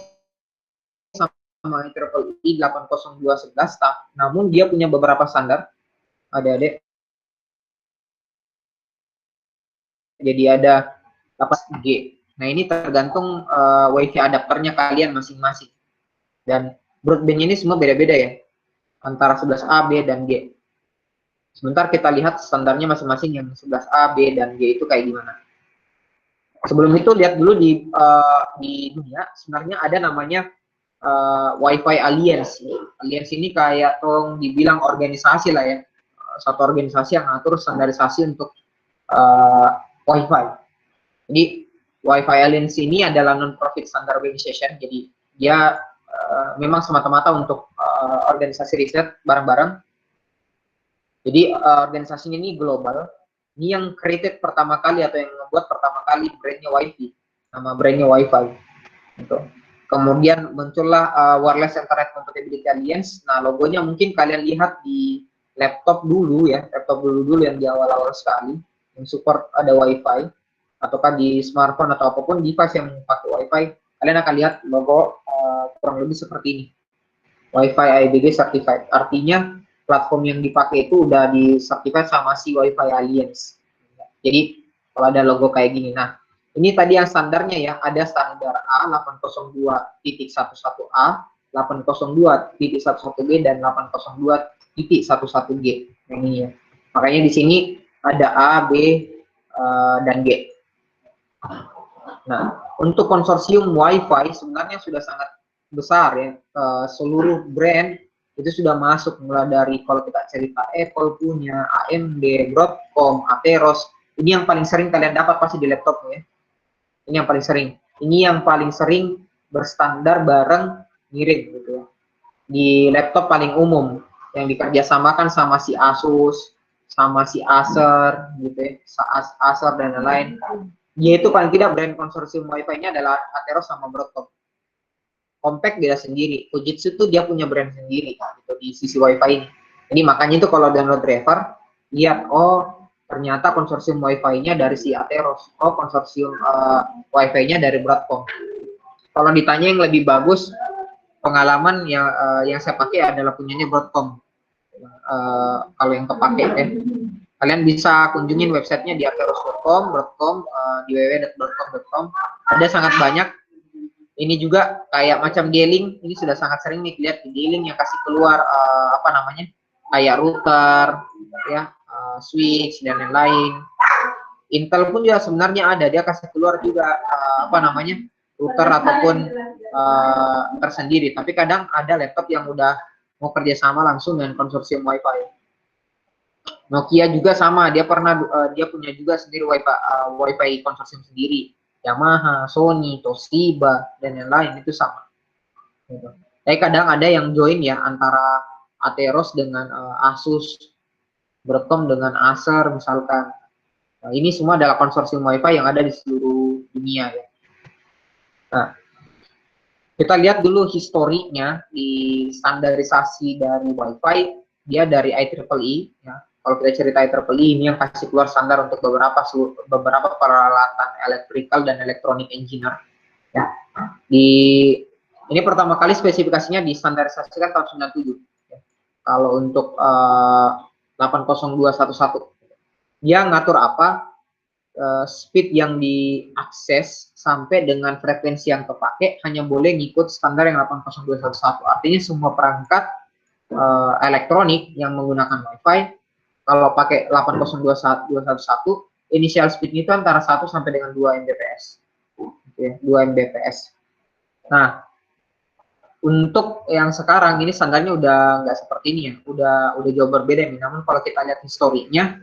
sama IEEE 80211, namun dia punya beberapa standar, adik-adik. Jadi ada 8G. Nah, ini tergantung WiFi adapternya kalian masing-masing. Dan broadband ini semua beda-beda ya, antara 11A, B, dan G. Sebentar kita lihat standarnya masing-masing yang 11A, B, dan G itu kayak gimana. Sebelum itu lihat dulu di dunia sebenarnya ada namanya Wi-Fi Alliance. Alliance ini kayak dibilang organisasi lah ya, satu organisasi yang ngatur standarisasi untuk Wi-Fi. Jadi Wi-Fi Alliance ini adalah non-profit standard organization, jadi dia memang semata-mata untuk organisasi riset bareng-bareng. Jadi organisasinya ini global. Ini yang created pertama kali atau yang membuat pertama kali brandnya Wi-Fi, nama brandnya Wi-Fi. Gitu. Kemudian muncullah Wireless Internet Compatibility Alliance. Nah, logonya mungkin kalian lihat di laptop dulu ya, laptop dulu yang di awal-awal sekali, yang support ada Wi-Fi, ataukah di smartphone atau apapun device yang pakai Wi-Fi, kalian akan lihat logo kurang lebih seperti ini. Wi-Fi IBG certified. Artinya platform yang dipakai itu udah di certified sama si Wi-Fi Alliance. Jadi kalau ada logo kayak gini. Nah, ini tadi yang standarnya ya, ada standar A 802.11a, 802.11b dan 802.11g. Yang ini ya. Makanya di sini ada A, B, dan G. Nah, untuk konsorsium Wi-Fi sebenarnya sudah sangat besar ya. Seluruh brand itu sudah masuk, mulai dari kalau kita cerita Apple punya, AMD, Broadcom, Atheros. Ini yang paling sering kalian dapat pasti di laptop ya. Ini yang paling sering. Ini yang paling sering berstandar bareng ngirim gitu ya. Di laptop paling umum yang dikerjasamakan sama si Asus, sama si Acer gitu ya, Acer dan lain-lain. Dia itu paling tidak brand konsorsium Wi-Fi-nya adalah Atheros sama Broadcom. Compact beda sendiri. Fujitsu tuh dia punya brand sendiri gitu di sisi Wi-Fi ini. Jadi makanya itu kalau download driver, lihat oh ternyata konsorsium Wi-Fi-nya dari si Atheros, oh konsorsium Wi-Fi-nya dari Broadcom. Kalau ditanya yang lebih bagus, pengalaman yang saya pakai adalah punyanya Broadcom. Kalau yang kepake ya. Kalian bisa kunjungin websitenya di atheros.com, di www.broadcom.com. Ada sangat banyak. Ini juga kayak macam D-Link, ini sudah sangat sering nih lihat di D-Link yang kasih keluar apa namanya, kayak router, ya, switch dan lain-lain. Intel pun juga sebenarnya ada, dia kasih keluar juga apa namanya, router ataupun tersendiri. Tapi kadang ada laptop yang udah mau kerjasama langsung dengan konsorsium Wi-Fi. Nokia juga sama, dia punya juga sendiri Wi-Fi konsorsium sendiri. Yamaha, Sony, Toshiba dan yang lain itu sama. Gitu. Tapi kadang ada yang join ya antara Atheros dengan Asus, Broadcom dengan Acer misalkan. Nah, ini semua adalah konsorsium Wi-Fi yang ada di seluruh dunia ya. Nah, kita lihat dulu historinya di standarisasi dari Wi-Fi, dia dari IEEE ya. Kalau kita cerita IEEE ini yang kasih keluar standar untuk beberapa peralatan electrical dan electronic engineer. Ya. Ini pertama kali spesifikasinya distandarisasikan tahun 97. Ya. Kalau untuk 802.11, dia ngatur apa? Speed yang diakses sampai dengan frekuensi yang kepake hanya boleh ngikut standar yang 802.11. Artinya semua perangkat elektronik yang menggunakan Wi-Fi kalau pakai 802.11 initial speed itu antara 1 sampai dengan 2 Mbps. Ya, 2 Mbps. Nah, untuk yang sekarang ini standarnya udah nggak seperti ini ya, udah jauh berbeda nih. Namun kalau kita lihat historinya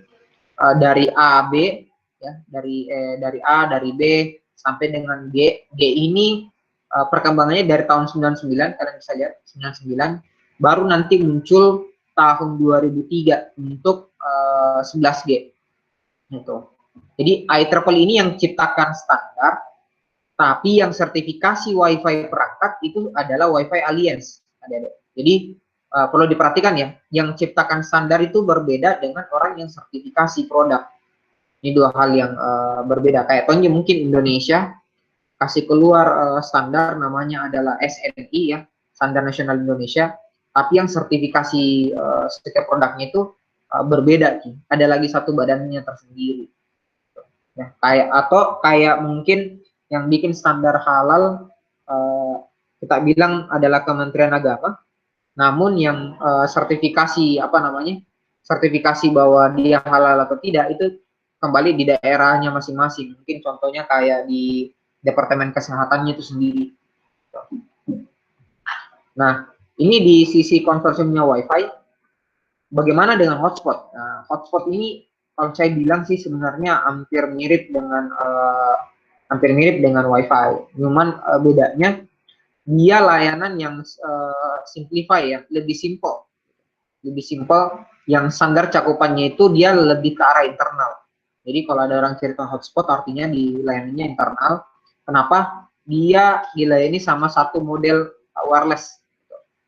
dari A B ya, dari A, dari B sampai dengan G. G ini perkembangannya dari tahun 99, kalian bisa lihat 99, baru nanti muncul tahun 2003 untuk 11G. Gitu. Jadi IEEE ini yang ciptakan standar, tapi yang sertifikasi Wi-Fi perangkat itu adalah Wi-Fi Alliance. Jadi perlu diperhatikan ya, yang ciptakan standar itu berbeda dengan orang yang sertifikasi produk. Ini dua hal yang berbeda. Kayak contohnya mungkin Indonesia kasih keluar standar namanya adalah SNI ya, Standar Nasional Indonesia. Tapi yang sertifikasi setiap produknya itu berbeda. Ada lagi satu badannya tersendiri. Ya, kayak mungkin yang bikin standar halal kita bilang adalah Kementerian Agama. Namun yang sertifikasi apa namanya? Sertifikasi bahwa dia halal atau tidak itu kembali di daerahnya masing-masing. Mungkin contohnya kayak di Departemen Kesehatannya itu sendiri. Nah, ini di sisi konsorsiumnya Wi-Fi. Bagaimana dengan hotspot? Nah, hotspot ini kalau saya bilang sih sebenarnya hampir mirip dengan Wi-Fi. Cuman bedanya dia layanan yang simplify ya, lebih simple. Lebih simple, yang standar cakupannya itu dia lebih ke arah internal. Jadi kalau ada orang cerita hotspot artinya di layanannya internal. Kenapa? Dia dilayani sama satu model wireless.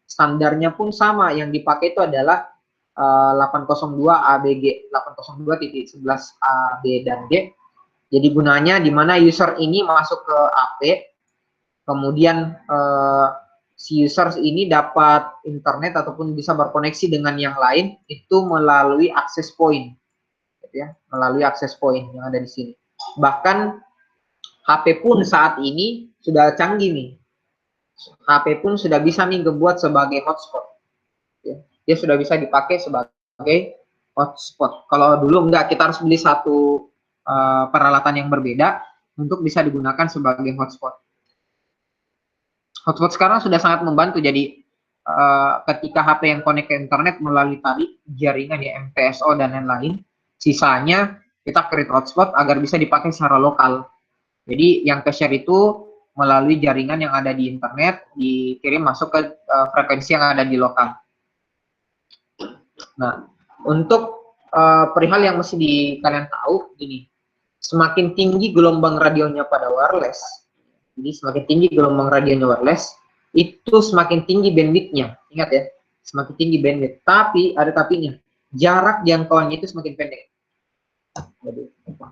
Standarnya pun sama, yang dipakai itu adalah 802 ABG, 802.11 A, B, dan G. Jadi gunanya di mana user ini masuk ke AP, Kemudian si users ini dapat internet ataupun bisa berkoneksi dengan yang lain itu melalui access point, gitu ya, melalui access point yang ada di sini. Bahkan HP pun saat ini sudah canggih nih. HP pun sudah bisa nih dibuat sebagai hotspot. Ya. Dia sudah bisa dipakai sebagai hotspot. Kalau dulu enggak, kita harus beli satu peralatan yang berbeda untuk bisa digunakan sebagai hotspot. Hotspot sekarang sudah sangat membantu. Jadi ketika HP yang connect ke internet melalui tadi jaringan ya MPSO dan lain-lain, sisanya kita create hotspot agar bisa dipakai secara lokal. Jadi yang ke-share itu melalui jaringan yang ada di internet dikirim masuk ke frekuensi yang ada di lokal. Nah, untuk perihal yang mesti kalian tahu gini, semakin tinggi gelombang radionya pada wireless, jadi semakin tinggi gelombang radionya wireless, itu semakin tinggi bandwidth-nya. Ingat ya, semakin tinggi bandwidth. Tapi ada tapinya, jarak jangkauannya itu semakin pendek. Jadi,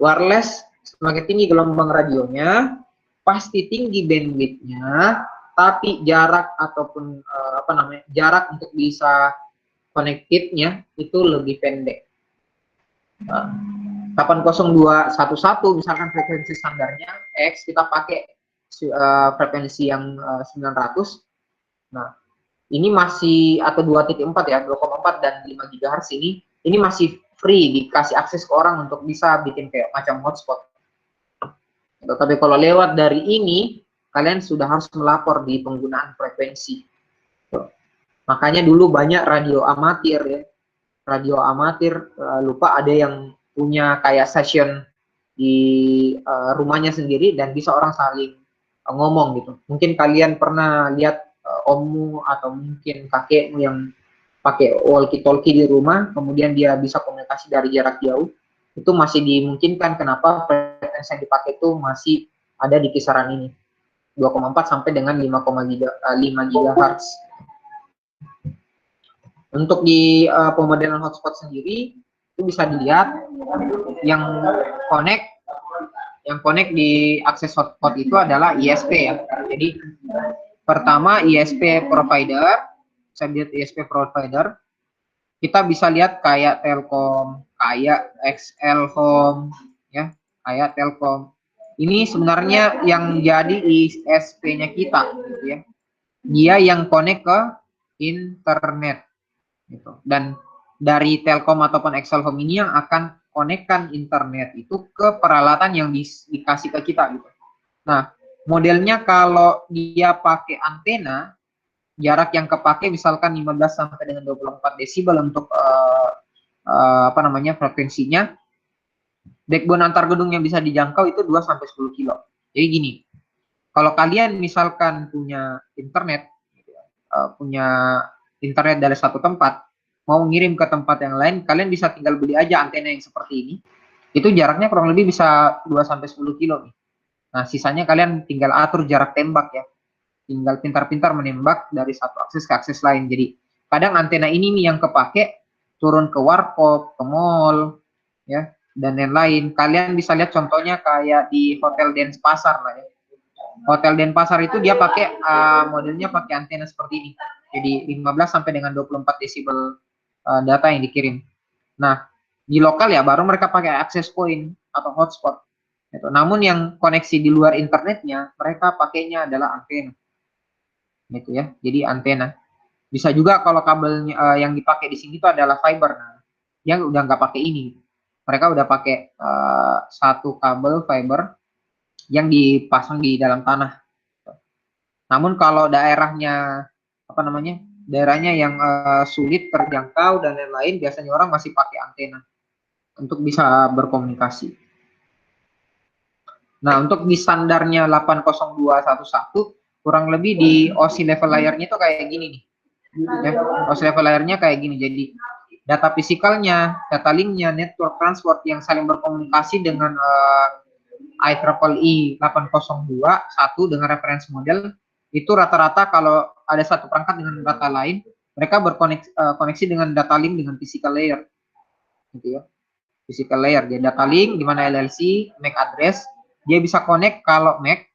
wireless semakin tinggi gelombang radionya, pasti tinggi bandwidth-nya, tapi jarak ataupun jarak untuk bisa connected-nya itu lebih pendek. 80211 misalkan frekuensi standarnya X, kita pakai frekuensi yang 900. Nah, ini masih atau 2.4 ya, 2,4 dan 5 GHz ini masih free, dikasih akses ke orang untuk bisa bikin kayak macam hotspot. Tapi kalau lewat dari ini, kalian sudah harus melapor di penggunaan frekuensi. Makanya dulu banyak radio amatir ya. Radio amatir, lupa ada yang punya kayak session di rumahnya sendiri dan bisa orang saling ngomong gitu. Mungkin kalian pernah lihat ommu atau mungkin kakekmu yang pakai walkie-talkie di rumah, kemudian dia bisa komunikasi dari jarak jauh. Itu masih dimungkinkan. Kenapa? Frekuensi yang dipakai itu masih ada di kisaran ini, 2,4 sampai dengan 5 GHz. Untuk di pemodelan hotspot sendiri itu bisa dilihat yang connect di akses hotspot itu adalah ISP ya. Jadi pertama ISP provider, saya lihat ISP provider, kita bisa lihat kayak Telkom, kayak XL Home ya, kayak Telkom. Ini sebenarnya yang jadi ISP-nya kita gitu ya. Dia yang connect ke internet gitu. Dan dari Telkom ataupun XL Home ini yang akan konekkan internet itu ke peralatan yang dikasih ke kita gitu. Nah, modelnya kalau dia pakai antena, jarak yang kepake misalkan 15 sampai dengan 24 desibel untuk frekuensinya. Backbone antar gedung yang bisa dijangkau itu 2 sampai 10 kilo. Jadi gini, kalau kalian misalkan punya internet dari satu tempat, mau ngirim ke tempat yang lain, kalian bisa tinggal beli aja antena yang seperti ini. Itu jaraknya kurang lebih bisa 2 sampai 10 kilo nih. Nah, sisanya kalian tinggal atur jarak tembak ya. Tinggal pintar-pintar menembak dari satu akses ke akses lain. Jadi, kadang antena ini nih yang kepake turun ke warkop, ke mall, ya, dan lain-lain. Kalian bisa lihat contohnya kayak di Hotel Denpasar lah ya. Hotel Denpasar itu dia pakai modelnya pakai antena seperti ini. Jadi 15 sampai dengan 24 desibel data yang dikirim. Nah, di lokal ya baru mereka pakai access point atau hotspot. Gitu. Namun yang koneksi di luar internetnya, mereka pakainya adalah antena. Gitu ya. Jadi antena. Bisa juga kalau kabelnya yang dipakai di sini itu adalah fiber. Nah, yang udah nggak pakai ini. Mereka udah pakai satu kabel fiber yang dipasang di dalam tanah. Namun kalau daerahnya daerahnya yang sulit terjangkau dan lain-lain, biasanya orang masih pakai antena untuk bisa berkomunikasi. Nah, untuk di standarnya 80211 kurang lebih di OSI level layarnya itu kayak gini nih. Ya, OSI level layarnya kayak gini. Jadi data fisikalnya, data linknya, network transport yang saling berkomunikasi dengan IEEE 8021 dengan reference model itu rata-rata kalau ada satu perangkat dengan data lain, mereka berkoneksi dengan data link dengan physical layer, gitu ya. Physical layer, dia data link di mana LLC, MAC address, dia bisa connect kalau MAC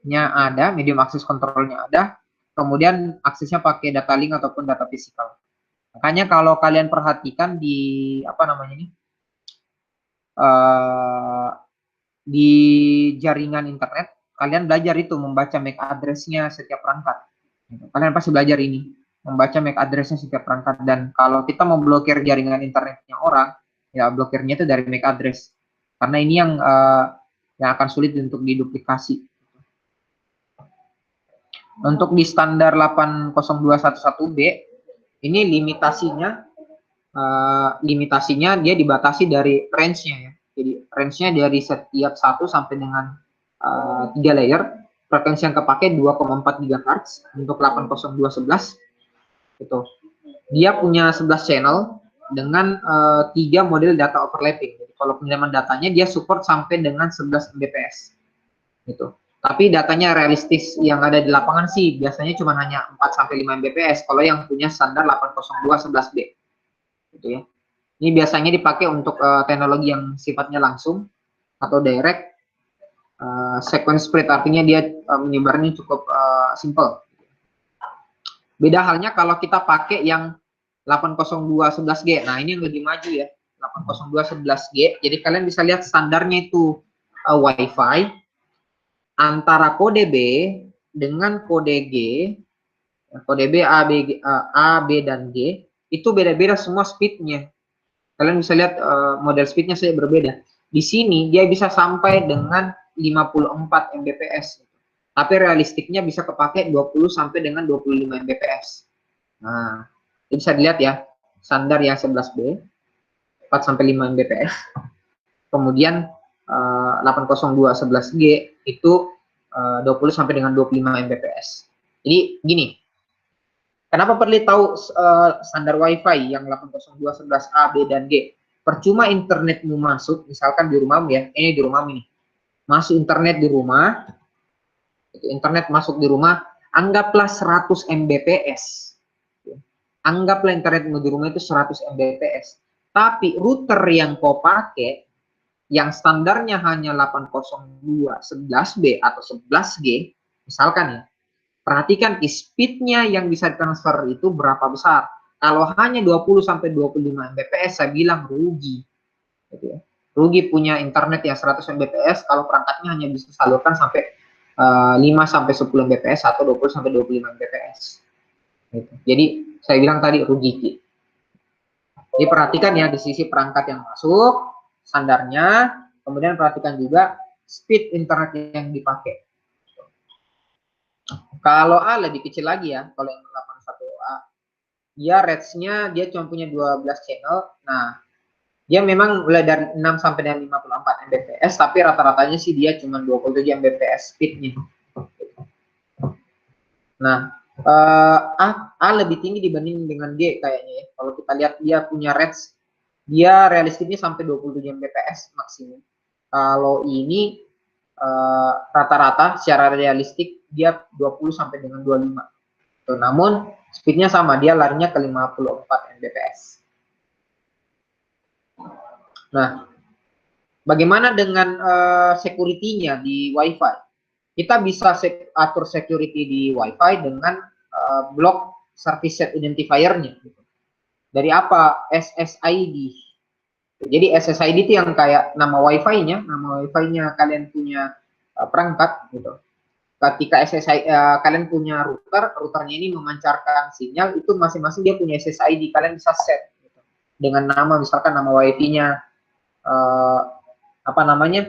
access-nya ada, medium access control-nya ada, kemudian aksesnya pakai data link ataupun data physical. Makanya kalau kalian perhatikan di apa namanya ini, di jaringan internet, kalian belajar itu membaca MAC address-nya setiap perangkat. Kalian pasti belajar ini, membaca MAC address-nya setiap perangkat. Dan kalau kita mau blokir jaringan internetnya orang, ya blokirnya itu dari MAC address. Karena ini yang akan sulit untuk diduplikasi. Untuk di standar 80211B, ini limitasinya dia dibatasi dari range-nya ya. Jadi range-nya dari setiap 1 sampai dengan 3 layer. Frekuensi yang kepake 2,4 GHz untuk 80211 itu. Dia punya 11 channel dengan 3 model data overlapping. Jadi kalau pengiriman datanya dia support sampai dengan 11 Mbps. Gitu. Tapi datanya realistis yang ada di lapangan sih biasanya cuma hanya 4 sampai 5 Mbps kalau yang punya standar 80211B. Gitu ya. Ini biasanya dipakai untuk teknologi yang sifatnya langsung atau direct. Sequence spread artinya dia menyebarnya cukup simple. Beda halnya kalau kita pakai yang 80211G. Nah, ini yang lebih maju ya. 80211G. Jadi kalian bisa lihat standarnya itu Wi-Fi antara kode B dengan kode G. Kode B, A, B, dan G itu beda-beda semua speednya. Kalian bisa lihat model speednya saya berbeda. Di sini dia bisa sampai dengan 54 Mbps. Tapi realistiknya bisa kepake 20 sampai dengan 25 Mbps. Nah, bisa dilihat ya, standar yang 11B 4 sampai 5 Mbps. Kemudian 80211G itu 20 sampai dengan 25 Mbps. Jadi gini, kenapa perlu tahu standar WiFi yang 80211A, B, dan G? Percuma internetmu masuk, misalkan di rumahmu ya, ini di rumahmu ini, masuk internet di rumah, internet masuk di rumah, anggaplah 100 Mbps. Anggaplah internetmu di rumah itu 100 Mbps. Tapi router yang kau pakai, yang standarnya hanya 80211B atau 11G, misalkan ya, perhatikan speednya yang bisa transfer itu berapa besar. Kalau hanya 20 sampai 25 Mbps, saya bilang rugi. Gitu ya. Rugi punya internet yang 100 Mbps kalau perangkatnya hanya bisa salurkan sampai 5 sampai 10 Mbps atau 20 sampai 25 Mbps. Gitu. Jadi saya bilang tadi rugi. Jadi perhatikan ya di sisi perangkat yang masuk, standarnya, kemudian perhatikan juga speed internet yang dipakai. Kalau A lebih kecil lagi ya, kalau yang 81A, dia range-nya dia cuma punya 12 channel. Nah, dia memang mulai dari 6 sampai dengan 54 Mbps, tapi rata-ratanya sih dia cuma 27 Mbps speed-nya. Nah, A lebih tinggi dibanding dengan G kayaknya ya. Kalau kita lihat dia punya range, dia realistiknya sampai 27 Mbps maksimum. Kalau ini rata-rata secara realistik dia 20 sampai dengan 25. Tuh, namun speednya sama, dia larinya ke 54 Mbps. Nah, bagaimana dengan security-nya di WiFi? Kita bisa atur security di WiFi dengan block service set identifier-nya. Dari apa? SSID. Jadi SSID itu yang kayak nama WiFi-nya, kalian punya perangkat gitu. Ketika kalian punya routernya ini memancarkan sinyal, itu masing-masing dia punya SSID, kalian bisa set gitu. Dengan nama, misalkan nama WiFi-nya apa namanya,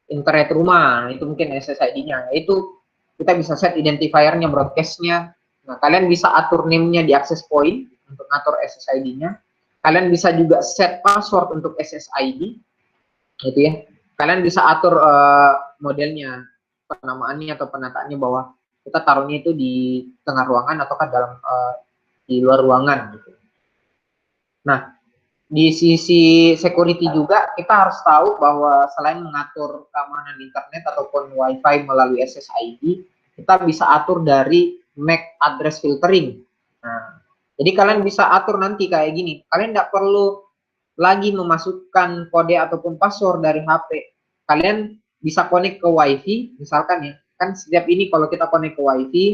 internet rumah, itu mungkin SSID-nya. Itu kita bisa set identifier-nya, broadcast-nya. Nah, kalian bisa atur name-nya di access point untuk ngatur SSID-nya. Kalian bisa juga set password untuk SSID, gitu ya. Kalian bisa atur modelnya, penamaannya atau penataannya, bahwa kita taruhnya itu di tengah ruangan ataukah dalam di luar ruangan, gitu. Nah, di sisi security juga kita harus tahu bahwa selain mengatur keamanan internet ataupun WiFi melalui SSID, kita bisa atur dari MAC address filtering. Nah, jadi kalian bisa atur nanti kayak gini. Kalian tidak perlu lagi memasukkan kode ataupun password dari HP. Kalian bisa connect ke WiFi, misalkan ya. Kan setiap ini kalau kita connect ke WiFi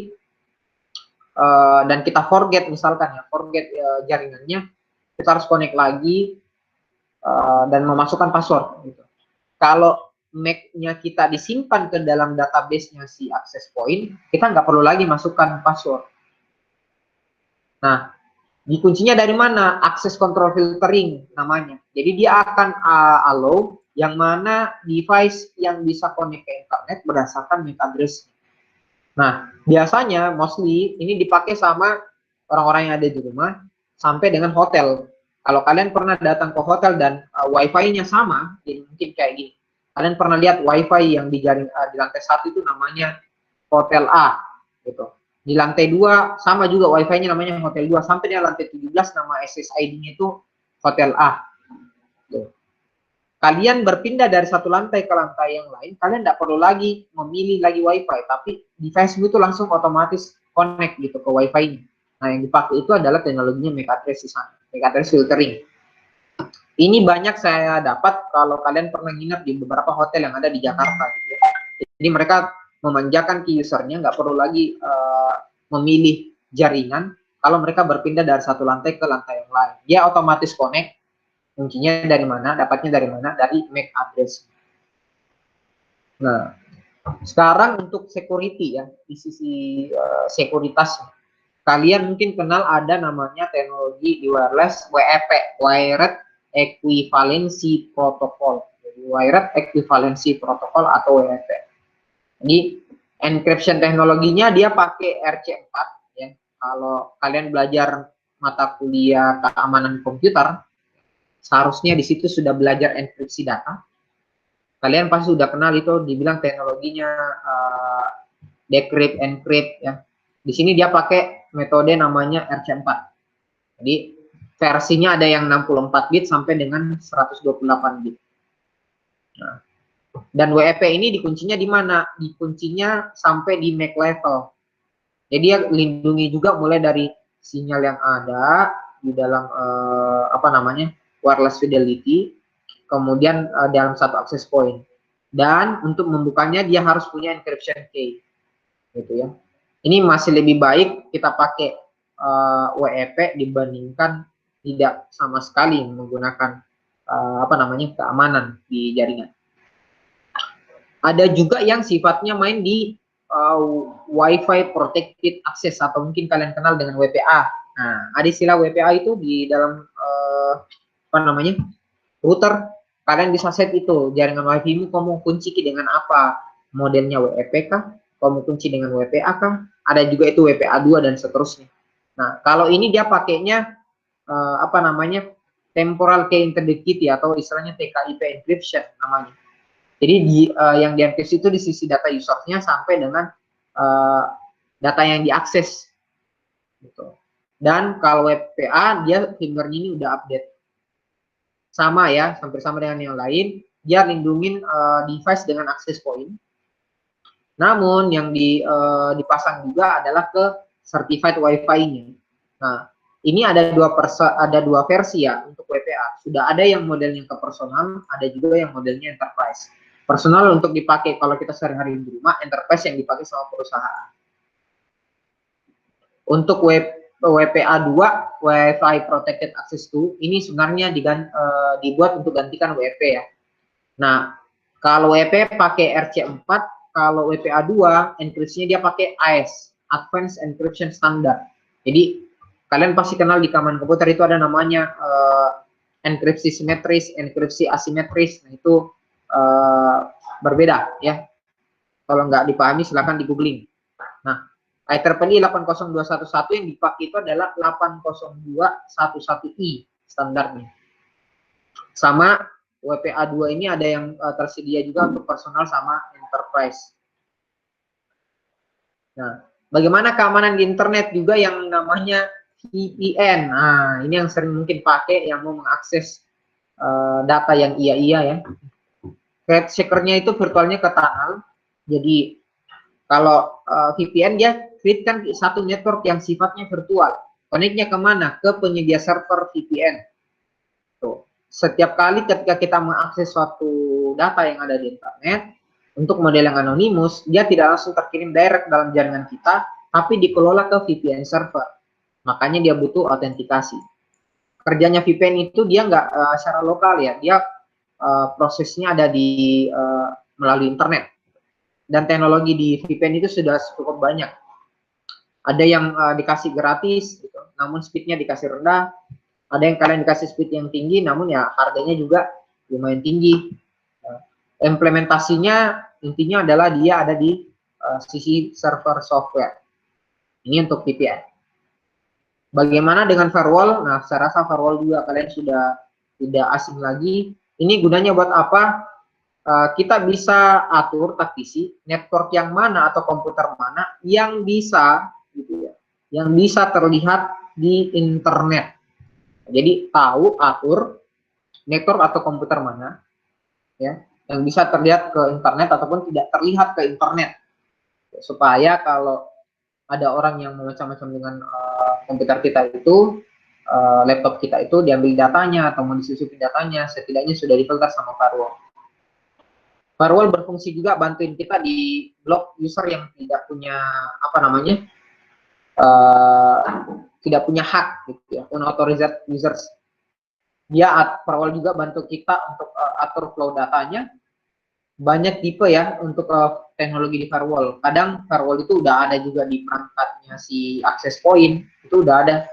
dan kita forget misalkan ya, forget jaringannya, kita harus connect lagi dan memasukkan password gitu. Kalau MAC-nya kita disimpan ke dalam database-nya si access point, kita nggak perlu lagi masukkan password. Nah, dikuncinya dari mana? Access control filtering namanya. Jadi dia akan allow yang mana device yang bisa connect ke internet berdasarkan MAC address. Nah, biasanya mostly ini dipakai sama orang-orang yang ada di rumah sampai dengan hotel. Kalau kalian pernah datang ke hotel dan wifi-nya sama, jadi mungkin kayak gini. Kalian pernah lihat wifi yang di jaring di lantai 1 itu namanya hotel A gitu. Di lantai 2 sama juga wifi-nya namanya hotel 2 sampai di lantai 17 nama SSID-nya itu hotel A. Gitu. Kalian berpindah dari satu lantai ke lantai yang lain, kalian tidak perlu lagi memilih lagi wifi, tapi device-mu itu langsung otomatis connect gitu ke wifi-nya. Nah, yang dipakai itu adalah teknologinya MAC address di sana, MAC address filtering. Ini banyak saya dapat kalau kalian pernah nginap di beberapa hotel yang ada di Jakarta gitu ya. Jadi mereka memanjakan ke usernya, nggak perlu lagi memilih jaringan kalau mereka berpindah dari satu lantai ke lantai yang lain. Dia otomatis connect. Kuncinya dari mana? Dapatnya dari mana? Dari MAC address. Nah, sekarang untuk security ya, di sisi sekuritas, kalian mungkin kenal ada namanya teknologi di wireless WEP, Wired Equivalency Protocol. Jadi Wired Equivalency Protocol atau WEP. Jadi encryption teknologinya dia pakai RC4 ya. Kalau kalian belajar mata kuliah keamanan komputer, seharusnya di situ sudah belajar enkripsi data. Kalian pasti sudah kenal itu, dibilang teknologinya decrypt, encrypt ya. Di sini dia pakai metode namanya RC4. Jadi versinya ada yang 64 bit sampai dengan 128 bit. Nah, dan WEP ini dikuncinya di mana? Dikuncinya sampai di MAC level. Jadi dia lindungi juga mulai dari sinyal yang ada di dalam wireless fidelity, kemudian dalam satu access point. Dan untuk membukanya dia harus punya encryption key, gitu ya. Ini masih lebih baik kita pakai WEP dibandingkan tidak sama sekali menggunakan keamanan di jaringan. Ada juga yang sifatnya main di Wi-Fi protected access atau mungkin kalian kenal dengan WPA. Nah, ada istilah WPA itu di dalam router. Kalian bisa set itu jaringan WiFi-mu kamu kunci dengan apa? Modelnya WEP kah? Kamu kunci dengan WPA kah? Ada juga itu WPA 2 dan seterusnya. Nah, kalau ini dia pakainya temporal key integrity atau istilahnya TKIP encryption namanya. Jadi yang dienkripsi itu di sisi data usernya sampai dengan data yang diakses. Gitu. Dan kalau WPA dia firmware ini udah update. Sama ya, hampir sama dengan yang lain. Dia lindungin device dengan access point. Namun yang dipasang juga adalah ke certified Wi-Fi-nya. Nah, ini ada dua versi ya untuk WPA. Sudah ada yang modelnya ke personal, ada juga yang modelnya enterprise. Personal untuk dipakai kalau kita sehari-hari di rumah, enterprise yang dipakai sama perusahaan. Untuk WPA 2, Wi-Fi Protected Access 2, ini sebenarnya dibuat untuk gantikan WEP ya. Nah, kalau WEP pakai RC4, kalau WPA 2, enkripsinya dia pakai AES, Advanced Encryption Standard. Jadi, kalian pasti kenal di keamanan komputer itu ada namanya enkripsi simetris, enkripsi asimetris. Nah, itu berbeda ya. Kalau nggak dipahami silahkan di googling. Nah, IEEE 80211 yang dipakai itu adalah 80211i standarnya. Sama WPA 2 ini ada yang tersedia juga untuk personal sama enterprise. Nah, bagaimana keamanan di internet juga yang namanya VPN. Nah, ini yang sering mungkin pakai yang mau mengakses data yang iya-iya ya. Threat seeker-nya itu virtualnya ke tunnel. Jadi kalau VPN dia create kan satu network yang sifatnya virtual. Connect-nya kemana? Ke penyedia server VPN. Tuh. Setiap kali ketika kita mengakses suatu data yang ada di internet, Untuk model yang anonimus, dia tidak langsung terkirim direct dalam jaringan kita, tapi dikelola ke VPN server. Makanya dia butuh autentikasi. Kerjanya VPN itu dia nggak secara lokal ya, dia prosesnya ada di melalui internet. Dan teknologi di VPN itu sudah cukup banyak. Ada yang dikasih gratis, gitu, namun speednya dikasih rendah. Ada yang kalian dikasih speed yang tinggi, namun ya harganya juga lumayan tinggi. Implementasinya intinya adalah dia ada di sisi server software. Ini untuk VPN. Bagaimana dengan firewall? Nah, saya rasa firewall juga kalian sudah tidak asing lagi. Ini gunanya buat apa? Kita bisa atur taktisi network yang mana atau komputer mana yang bisa, gitu ya, yang bisa terlihat di internet. Jadi tahu atur network atau komputer mana, ya, yang bisa terlihat ke internet ataupun tidak terlihat ke internet, supaya kalau ada orang yang macam-macam dengan komputer kita itu, laptop kita itu diambil datanya atau mau disusupi datanya, setidaknya sudah difilter sama firewall. Firewall berfungsi juga bantuin kita di blok user yang tidak punya apa namanya, tidak punya hak, gitu ya, unauthorized users. Dia firewall juga bantu kita untuk atur flow datanya. Banyak tipe ya untuk teknologi di firewall. Kadang firewall itu udah ada juga di perangkatnya si access point, itu udah ada.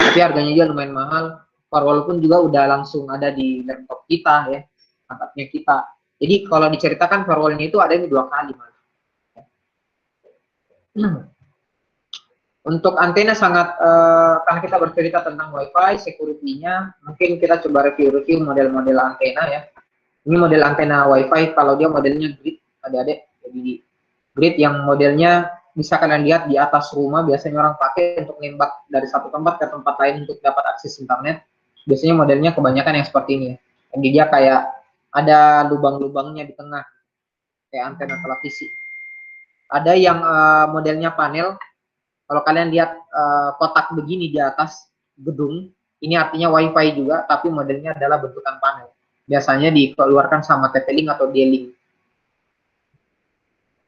Tapi harganya juga lumayan mahal. Firewall pun juga udah langsung ada di laptop kita ya, perangkatnya kita. Jadi kalau diceritakan firewallnya itu ada ini 2 kali malah. Untuk antena sangat karena kita bercerita tentang WiFi, security-nya, mungkin kita coba review-review model-model antena ya. Ini model antena WiFi, kalau dia modelnya grid, adik-adik. Jadi grid yang modelnya bisa kalian lihat di atas rumah, biasanya orang pakai untuk nembak dari satu tempat ke tempat lain untuk dapat akses internet. Biasanya modelnya kebanyakan yang seperti ini. Jadi dia kayak ada lubang-lubangnya di tengah, kayak antena televisi. Ada yang modelnya panel. Kalau kalian lihat kotak begini di atas gedung, ini artinya WiFi juga, tapi modelnya adalah bentukan panel. Biasanya dikeluarkan sama TP-Link atau D-Link.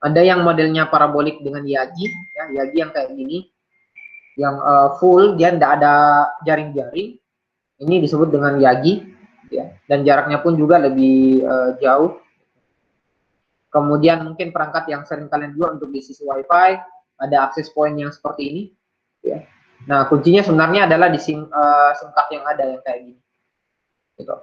Ada yang modelnya parabolik dengan Yagi, ya, Yagi yang kayak gini, yang full, dia tidak ada jaring-jaring. Ini disebut dengan Yagi, ya, dan jaraknya pun juga lebih jauh. Kemudian mungkin perangkat yang sering kalian jual untuk di sisi WiFi, ada access point yang seperti ini, ya. Nah, kuncinya sebenarnya adalah di SIM card yang ada yang kayak gini, gitu.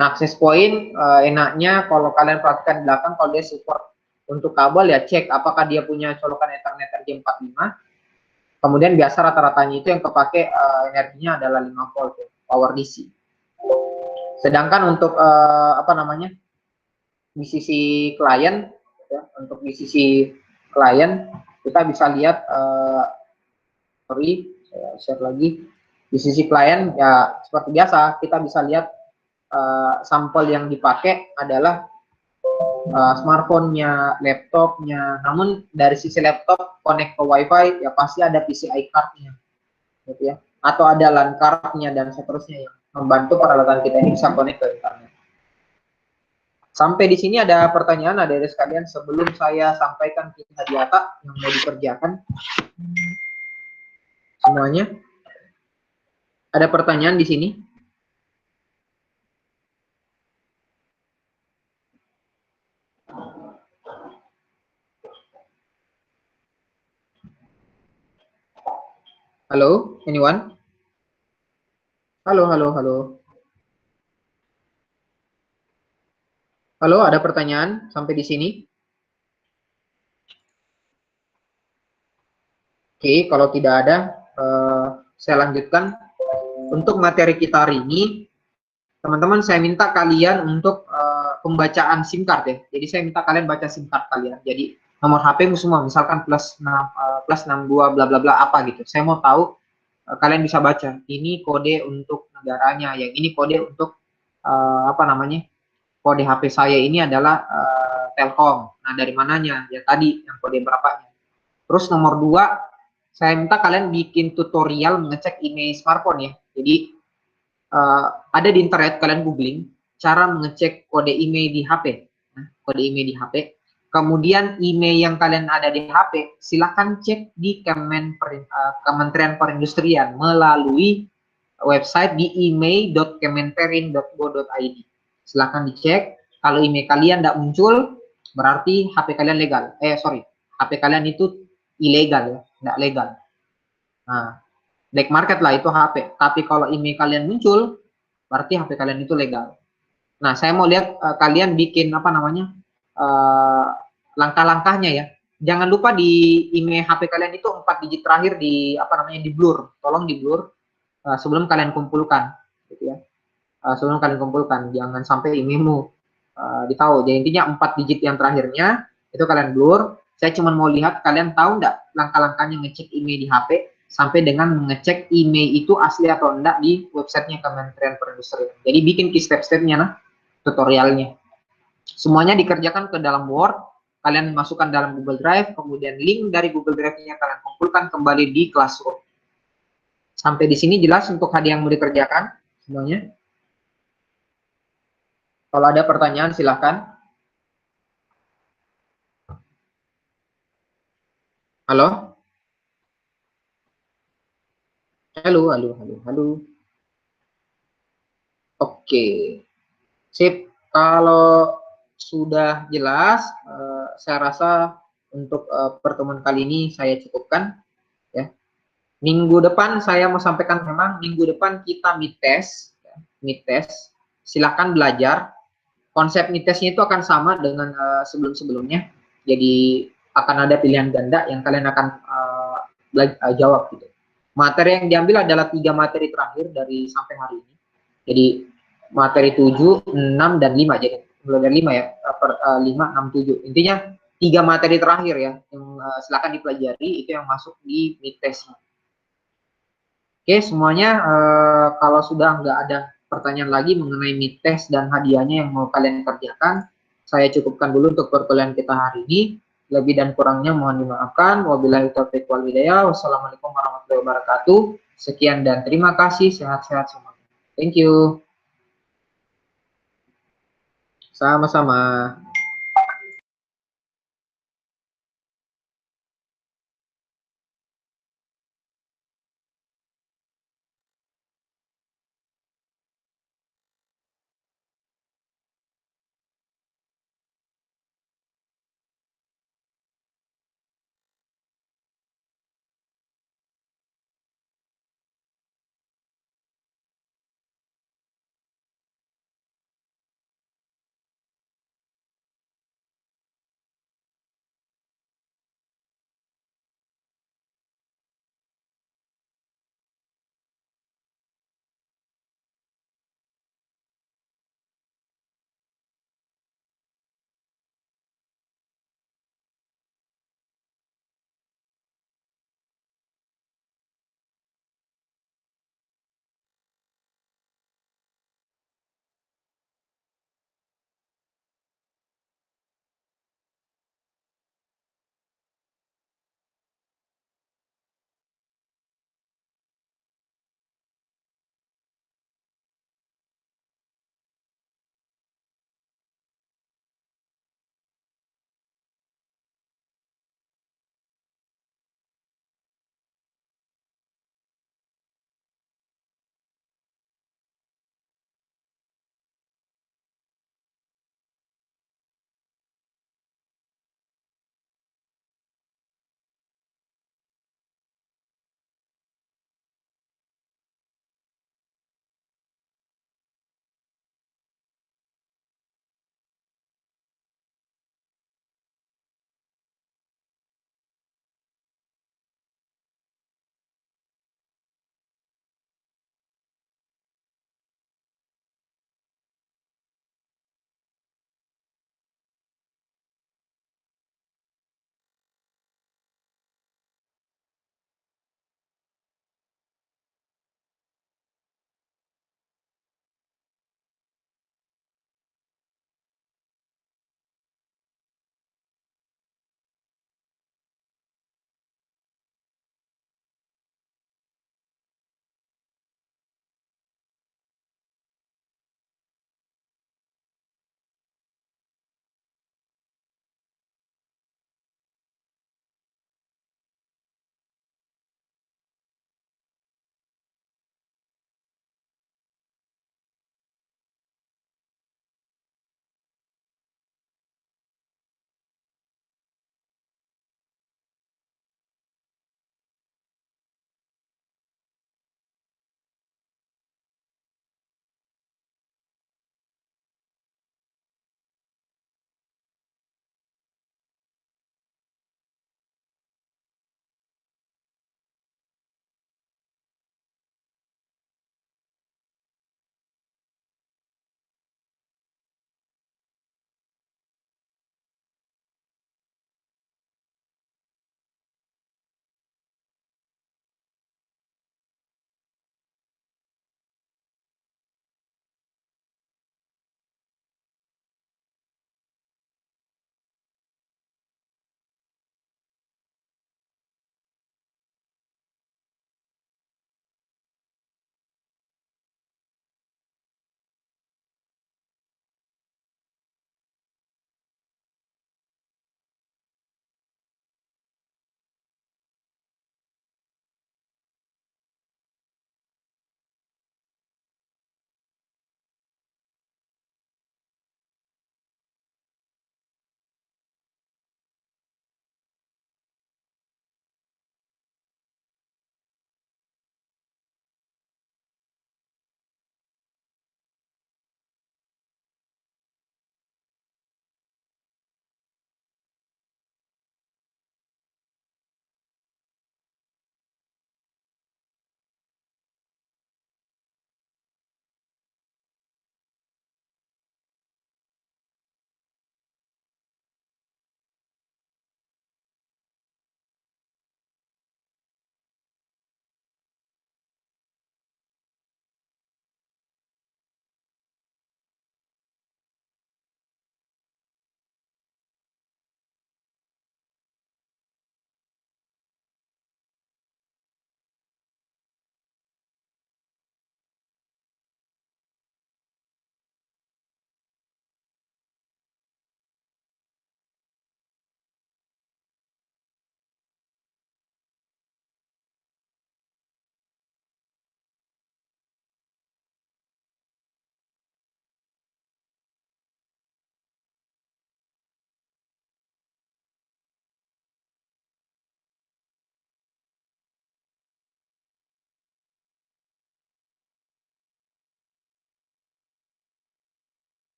Nah, access point enaknya kalau kalian perhatikan di belakang, kalau dia support untuk kabel ya cek apakah dia punya colokan Ethernet RJ45. Kemudian biasa rata-ratanya itu yang kepake energinya adalah 5 volt ya, power DC. Sedangkan untuk apa namanya, di sisi klien ya, untuk di sisi klien kita bisa lihat sorry, saya share lagi. Di sisi klien ya seperti biasa kita bisa lihat sampel yang dipakai adalah smartphone-nya, laptopnya. Namun dari sisi laptop connect ke WiFi ya pasti ada PCI card-nya, gitu ya. Atau ada LAN card-nya dan seterusnya yang membantu peralatan kita ini bisa connect ke internet. Sampai di sini ada pertanyaan ada sekalian sebelum saya sampaikan kisah nyata yang mau dikerjakan semuanya. Ada pertanyaan di sini? Halo, anyone? Halo, halo, halo. Halo, ada pertanyaan sampai di sini? Oke, kalau tidak ada, saya lanjutkan. Untuk materi kita hari ini, teman-teman saya minta kalian untuk pembacaan SIM card ya. Jadi saya minta kalian baca SIM card kalian. Jadi nomor HP-mu semua, misalkan plus 62 bla bla bla apa gitu. Saya mau tahu kalian bisa baca. Ini kode untuk negaranya, yang ini kode untuk apa namanya? Kode HP saya ini adalah Telkom. Nah, dari mananya? Ya tadi yang kode berapanya. Terus nomor 2, saya minta kalian bikin tutorial mengecek email smartphone ya. Jadi ada di internet, kalian googling cara mengecek kode email di HP. Nah, kode email di HP. Kemudian email yang kalian ada di HP, silahkan cek di Kementerian Perindustrian melalui website di email.kemenperin.go.id. Silahkan dicek. Kalau email kalian tidak muncul, berarti HP kalian legal. HP kalian itu ilegal ya, tidak legal. Nah, black market lah itu HP. Tapi kalau email kalian muncul, berarti HP kalian itu legal. Nah, saya mau lihat kalian bikin apa namanya langkah-langkahnya ya. Jangan lupa di email HP kalian itu 4 digit terakhir di apa namanya di blur. Tolong di blur sebelum kalian kumpulkan, gitu ya. Sebelum kalian kumpulkan, jangan sampai emailmu ditahu. Jadi intinya 4 digit yang terakhirnya itu kalian blur. Saya cuma mau lihat kalian tahu nggak langkah-langkahnya ngecek email di HP sampai dengan mengecek email itu asli atau enggak di websitenya Kementerian Perindustrian. Jadi bikin key step-stepnya, nah, tutorialnya. Semuanya dikerjakan ke dalam Word, kalian masukkan dalam Google Drive, kemudian link dari Google Drive-nya kalian kumpulkan kembali di Classroom. Sampai di sini jelas untuk hadiah yang mau dikerjakan semuanya? Kalau ada pertanyaan silahkan. Halo? Halo, halo, halo, halo. Oke. Sip. Kalau sudah jelas, saya rasa untuk pertemuan kali ini saya cukupkan. Ya. Minggu depan saya mau sampaikan, memang minggu depan kita mid test. Ya. Mid test. Silakan belajar. Konsep mid testnya itu akan sama dengan sebelum-sebelumnya. Jadi akan ada pilihan ganda yang kalian akan jawab gitu. Materi yang diambil adalah 3 materi terakhir dari sampai hari ini. Jadi materi 7, 6, dan 5. Jadi mulai dari 5 ya, 5, 6, 7. Intinya 3 materi terakhir ya, yang silakan dipelajari, itu yang masuk di mid test. Oke, semuanya kalau sudah nggak ada pertanyaan lagi mengenai mid test dan hadiahnya yang mau kalian kerjakan, saya cukupkan dulu untuk perkuliahan kita hari ini. Lebih dan kurangnya mohon dimaafkan. Wabillahi taufiq wal hidayah. Wassalamualaikum warahmatullahi wabarakatuh. Sekian dan terima kasih. Sehat-sehat semua. Thank you. Sama-sama.